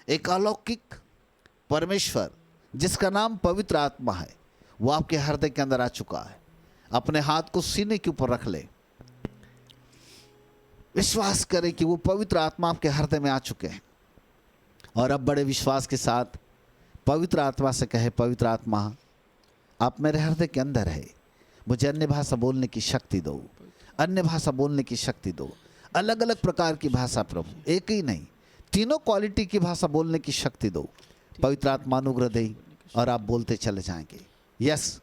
एक अलौकिक परमेश्वर जिसका नाम पवित्र आत्मा है वो आपके हृदय के अंदर आ चुका है। अपने हाथ को सीने के ऊपर रख ले, विश्वास करें कि वो पवित्र आत्मा आपके हृदय में आ चुके हैं। और अब बड़े विश्वास के साथ पवित्र आत्मा से कहे, पवित्र आत्मा आप मेरे हृदय के अंदर है, मुझे अन्य भाषा बोलने की शक्ति दो, अन्य भाषा बोलने की शक्ति दो। अलग अलग प्रकार की भाषा प्रभु, एक ही नहीं, तीनों क्वालिटी की भाषा बोलने की शक्ति दो। पवित्र आत्मा अनुग्रह दे और आप बोलते चले जाएंगे। Yes,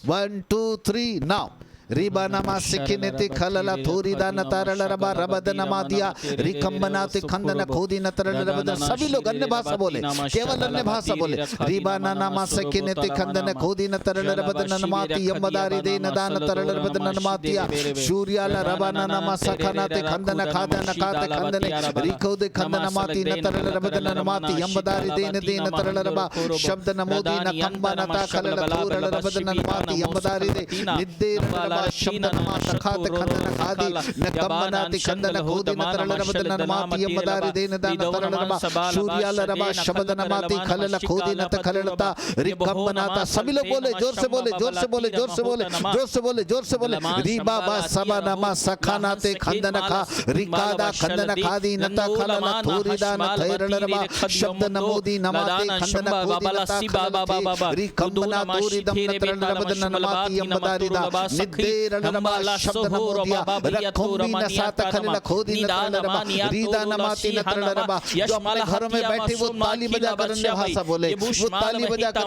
1 2 3 now. रिबानामा सिकिनेति खलला थोरीदा नतारल रबा रबद नमादिया रिकम्बनाति खंदन खोदी नतरल रबद। सभी लोग अन्य भाषा बोले, केवल अन्य भाषा बोले। रिबानामा सिकिनेति खंदन खोदी नतरल रबद नमाति यमदारी दे नदान तरल रबद नमातिया शूर्याला रबानामा सखनाते खंदन खादन खाते खंदने रिकोदे खंदनमाति नतरल रबद नमाति यमदारी दे नदे नतरल रबा शब्द नमोदी न कंबनता खलल थोरल रबद नमाति यमदारी दे निद्दे रवा शब्द नमा सखात खंदन खादी न कम्मनाति खंदन खोदी न तरल रबद नमाति यमदारि देन दान तरल रवा सूर्याल रवा शब्द नमाति खलल खोदी न तखललता रिकम्मनाता। सभी लोग बोले, जोर से बोले, जोर से बोले, जोर से बोले, जोर से बोले, जोर से बोले। री बाबा सबा नमा सखानाते खंदन खा रिकादा खंदन खादी न तखलल थोरीदा न थैरल रवा शब्द नमोदी नमाते खंदन खोदी न तखलल रिकम्मना तोरी दम न तरल रबद नमाति यमदारि दा निद्देरल रवा शब्द नमोदिया रखोंबी न सात खलल खोदी न तरल रवा रीदा नमाति न तरल रवा। जो अपने घरों में बैठे वो ताली बजा कर अन्य भाषा बोले, वो ताली बजा कर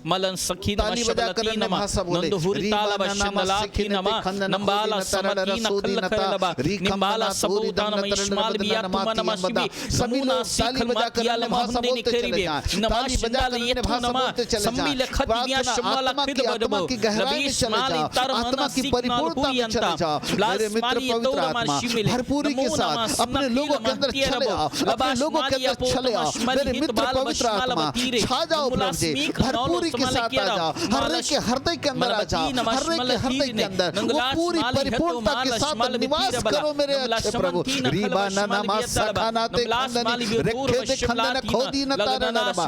मलन सखी ताली बजा कर अन्य भाषा बोले। रीबाला बशनला की नमा नंबाला समकी नखल खलबा निम्बाला सबूता नम इस्माल बिया तुम नमस्बी सभी लोग ताली बजा कर अन्य भाषा बोलते चले जाएं। ताली बजा कर अन्य भाषा बोलते चले जाएं। प्रार्थना आत्मा की गहराई में चले जाओ, आत्मा की परिपूर्णता में चले जाओ। मेरे मित्र पवित्र आत्मा भरपूरी के साथ अपने लोगों के अंदर चले आओ, अपने लोगों के अंदर चले आओ। मेरे मित्र पवित्र आत्मा छा जाओ प्रभु जी, भरपूरी के साथ आ जाओ, हर एक के हृदय के अंदर आ जाओ, हर एक के हृदय के अंदर वो पूरी परिपूर्णता के साथ निवास करो मेरे अच्छे प्रभु। रीबा नामा सखानाते खंदनी रखे दे खंदन खोदी न तारन रबा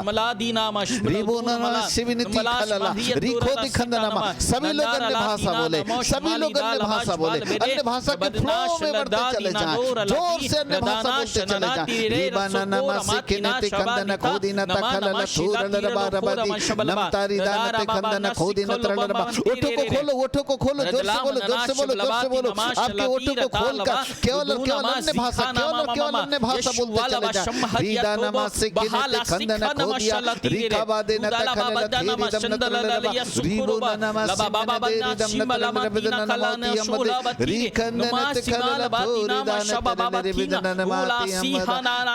रीबो नामा शिवनिति खलला रिखो दे खंदनमा। सभी लोग अन्य भाषा बोले, सभी लोग अन्य भाषा बोले, अन्य भाषा के फ्लो में बढ़ते चले जाएं, जोर से अन्य भाषा बोलते चले जाएं। रीबा नामा सिखनेते खंदन खोदी न तखलला थूरल रबा रबदी नमतारी दानते खंदन खोदी न तरल रबा। ओठों को खोलो, ओठों को खोलो, जोर से बोलो, जोर से बोलो, जोर से बोलो। आपके ओठों को खोलकर केवल केवल अन्य भाषा, केवल अन्य भाषा बोलते चले जाएं। रीदा नामा सिखनेते खंदन खोदिया रिखाबादे न तखलला थीरी दम न तरल रबा रीबो नामा सिखनेते रिदम न तरल रबद नमाति यमदे रिखंदन तखलला थूरी दान तरल रिबद नमाति यमदे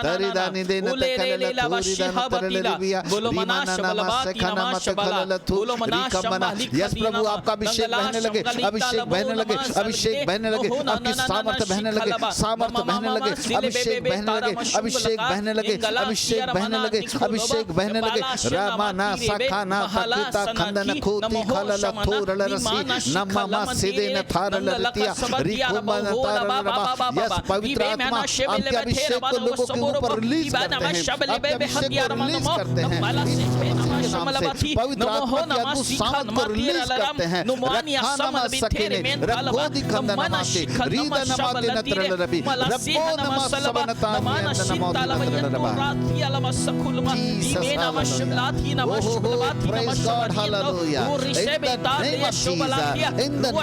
तरिदानि देन तखलला थूरी दान तरल रिबिया रीमाना नामा सखाना मत खलला थूरी रिकमना। यस प्रभु आपका अभिषेक बहने लगे, अभिषेक बहने लगे, अभिषेक बहने लगे, आपकी सामर्थ बहने लगे, सामर्थ बहने लगे, अभिषेक बहने लगे, अभिषेक बहने लगे, अभिषेक बहने लगे, अभिषेक बहने लगे। रामाना सखाना तकिता खंदन खोती खलला थोरल रसी नममा सिदे न थारल रतिया रिकुमन तारल रबा। यस पवित्र आत्मा आपके अभिषेक को लोगों के ऊपर रिलीज करते हैं, आपके अभिषेक को रिलीज करते हैं। पवित्र आत्मा की अद्भुत सामर्थ को रिलीज करते हैं। रखाना सकेने रखोदी खंदन माते रीदा नमाते न तरल रबी रब्बो नमः सबनता नमोति न तरल रबा। Praise God, hallelujah. In the name of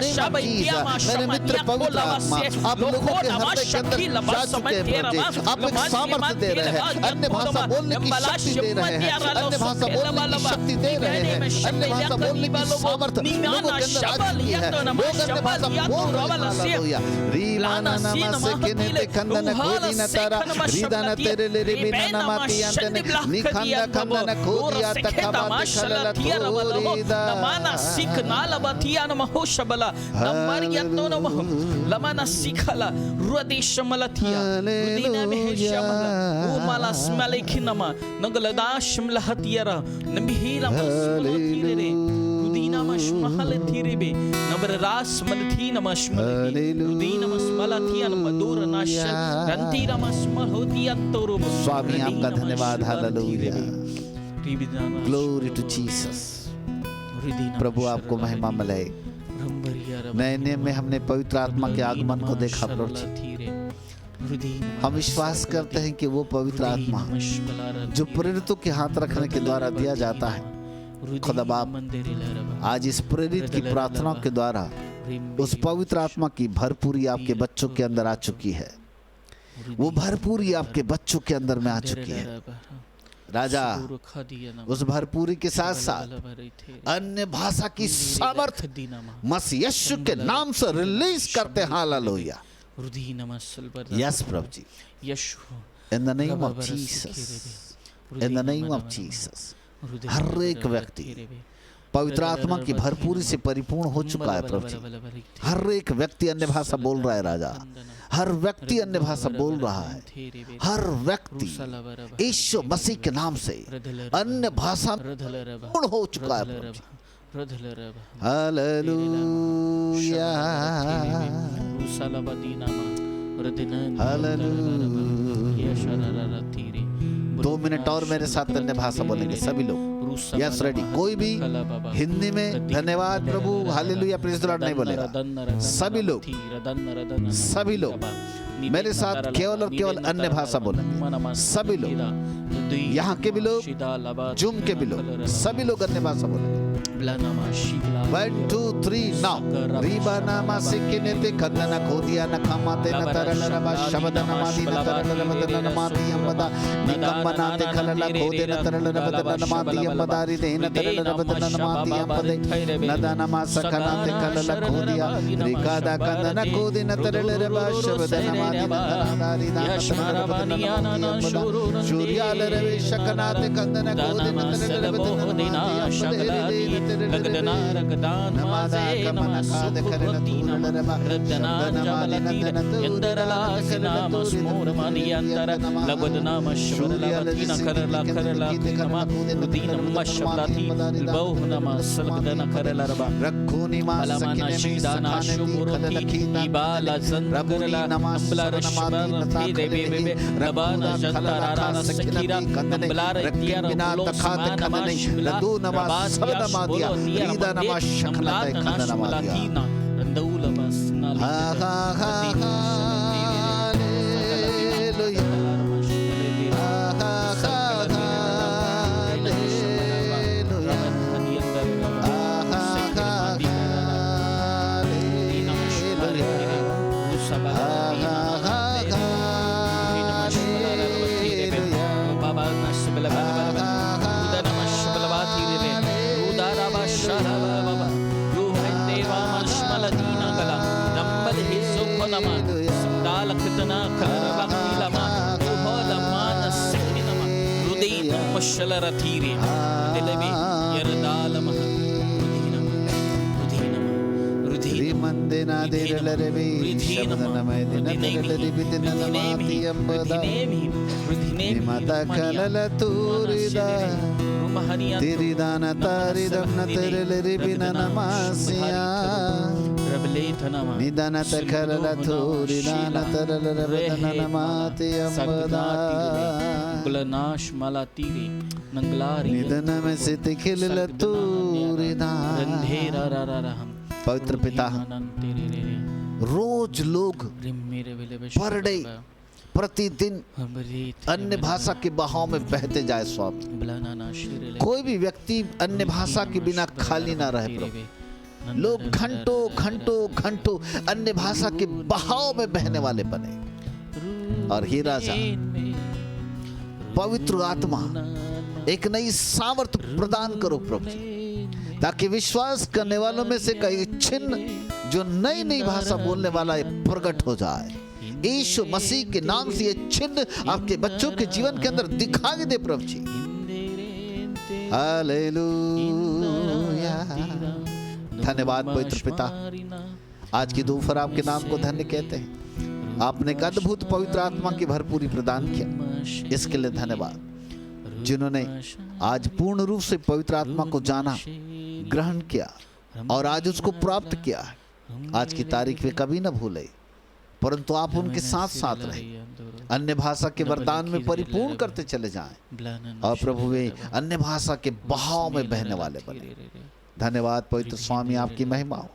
Jesus, मेरे मित्र पवित्र आत्मा आप लोगों के हृदय के अंदर जा चुके हैं प्रभु जी। आप एक सामर्थ्य दे रहे हैं, अन्य भाषा बोलने की शक्ति दे रहे हैं, अन्य भाषा बोलने की शक्ति दे रहे हैं, अन्य भाषा बोलने की सामर्थ्य लोगों के अंदर आ चुकी है। लोग अन्य भाषा बोल रहे हैं, हालेलुया। रीलाना नामा से केने खंदन खोदी न तारा रीदा न तेरे ले रिबिना नमाति अंतने निखंद खंदन खोदिया तकबात खलला थोरीदा नमाना सिख नालबतिया नमः शबला नमरियतो नमः लमाना सिखला रुदेशमलतिया रुदिना मेहशमला उमाला स्मलेखिनमा नगलदा शमलहतियरा नबिहिला मसलतिरे रुदिना मशमहलतिरेबे नबररास मलथीना मशमलति रुदिना मसमलतिया मधुर नाश रंतीरा मसमलहोतिया तोरो। स्वामी आपका धन्यवाद, हालेलुया। Glory to Jesus. प्रभु आपको महिमा मिले। नए नियम में हमने पवित्र आत्मा के आगमन को देखा प्रभु जी। हम विश्वास करते हैं कि वो पवित्र आत्मा जो प्रेरितों के हाथ रखने के द्वारा दिया जाता है, खुदा बाप आज इस प्रेरित की प्रार्थना के द्वारा उस पवित्र आत्मा की भरपूरी आपके बच्चों के अंदर आ चुकी है। वो भरपूरी आपके बच्चों के अंदर में आ चुकी है। राजा उस भरपूरी के साथ साथ अन्य भाषा की सामर्थ्य मसीह यीशु के नाम से रिलीज करते हैं, हालेलुया। यस प्रभु जी, in the name of Jesus, in the name of Jesus. हर एक व्यक्ति पवित्र आत्मा की भरपूरी से परिपूर्ण हो चुका है प्रभु जी। हर एक व्यक्ति अन्य भाषा बोल रहा है राजा, हर व्यक्ति अन्य भाषा बोल रहा है, हर व्यक्ति यीशु मसीह के नाम से अन्य भाषा पूर्ण हो चुका है प्रभु जी। Hallelujah, hallelujah. 2 मिनट और मेरे साथ अन्य भाषा बोलेंगे सभी लोग। Yes ready. कोई भी हिंदी में धन्यवाद प्रभु हालेलुया प्रेज द लॉर्ड नहीं बोलेगा। सभी लोग मेरे साथ केवल और केवल अन्य भाषा बोलेंगे। सभी लोग, यहाँ के भी लोग, जूम के भी लोग, सभी लोग अन्य भाषा बोलेंगे। 1 2 3 नाउ। रीबा नामा सिक्किने ते कन्ना खोदिया न खामाते न तरल रबा शब्द नमादि न तरल रबद नमादि अम्बदा निकम्बना ते खलला खोदे न तरल रबद नमादि अम्बदारी दे न तरल रबद नमादि अम्बदे नदाना मा सकना ते खलला खोदिया रिकादा कन्ना खोदे न तरल रबा शब्द नमादि नदारी दान रबद नमादि अम्बदा सूर्याल रवे शकना ते कन्ना खोदे न तरल रबद नमादि अम्बदे लगदना रगदान माजे नमस्सुद करन रदना जमलतीर यंदरला सिना मस्मोर मानियंतर लगदना मशवरलतीन करला नमा दीन मशवलती बहुनमा सलगदना करलरबा रखूनी मासकिने शीदाना शुमुरती इबाला जंगरला नमबला रशबलती देबे रबाना जंतरारा सकीरा नमबला रतिया लो समाना लदू नमास सदमा रीदा नमा शखना ते खंदा नमा दिया रंदौल बस नाली निदान तकरला थोरी दान तरल रबदन नमाति अम्बदा गुलनाश मला तीरे नंगलारी निदान में से तिखिल तूरी दान रंधेरा रररहम। पवित्र पिता, रोज लोग पर डे प्रतिदिन अन्य भाषा के बहाव में बहते जाए स्वामी। कोई भी व्यक्ति अन्य भाषा के बिना खाली ना रहे प्रभु। लोग घंटों घंटों घंटों अन्य भाषा के बहाव में बहने वाले बने। और हे राजा, पवित्र आत्मा एक नई सामर्थ प्रदान करो प्रभु, ताकि विश्वास करने वालों में से कई चिन्ह जो नई नई भाषा बोलने वाला है प्रकट हो जाए। यीशु मसीह के नाम से ये चिन्ह आपके बच्चों के जीवन के अंदर दिखाई दे प्रभु जी। हालेलुया। धन्यवाद पवित्र पिता, आज की दोपहर आपके नाम को धन्य कहते हैं। आपने एक अद्भुत पवित्र आत्मा की भरपूरी प्रदान किया, इसके लिए धन्यवाद। जिन्होंने आज पूर्ण रूप से पवित्र आत्मा को जाना, ग्रहण किया और आज उसको प्राप्त किया, आज की तारीख वे कभी न भूले, परंतु आप उनके साथ साथ रहे, अन्य भाषा के वरदान में परिपूर्ण करते चले जाएं और प्रभु वे अन्य भाषा के बहाव में बहने वाले बने। धन्यवाद पवित्र स्वामी, आपकी महिमा हो।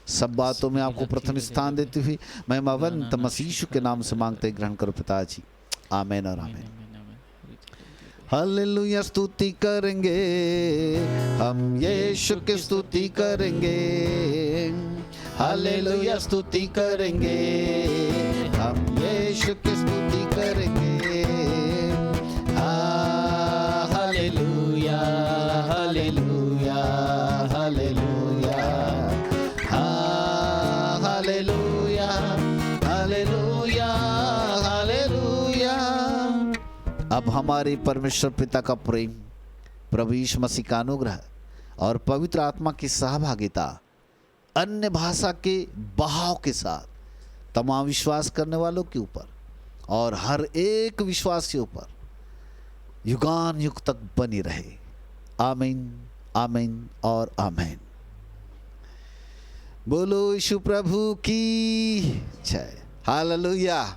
सब बातों में आपको प्रथम स्थान देती हुई महिमावंत मसीह यीशु के नाम से मांगते ग्रहण करो पिताजी, आमीन और आमीन। हालेलुया। स्तुति करेंगे हम, यीशु की स्तुति करेंगे। हालेलुया। स्तुति करेंगे हम, यीशु की स्तुति करेंगे। Hallelujah hallelujah hallelujah hallelujah hallelujah hallelujah. अब हमारे परमेश्वर पिता का प्रेम, प्रभु यीशु मसीह का अनुग्रह और पवित्र आत्मा की सहभागिता अन्य भाषा के बहाव के साथ तमाम विश्वास करने वालों के ऊपर और हर एक विश्वास के ऊपर युगान युग तक बनी रहे। आमीन आमीन और आमीन। बोलो यीशु प्रभु की जय। हालेलुया।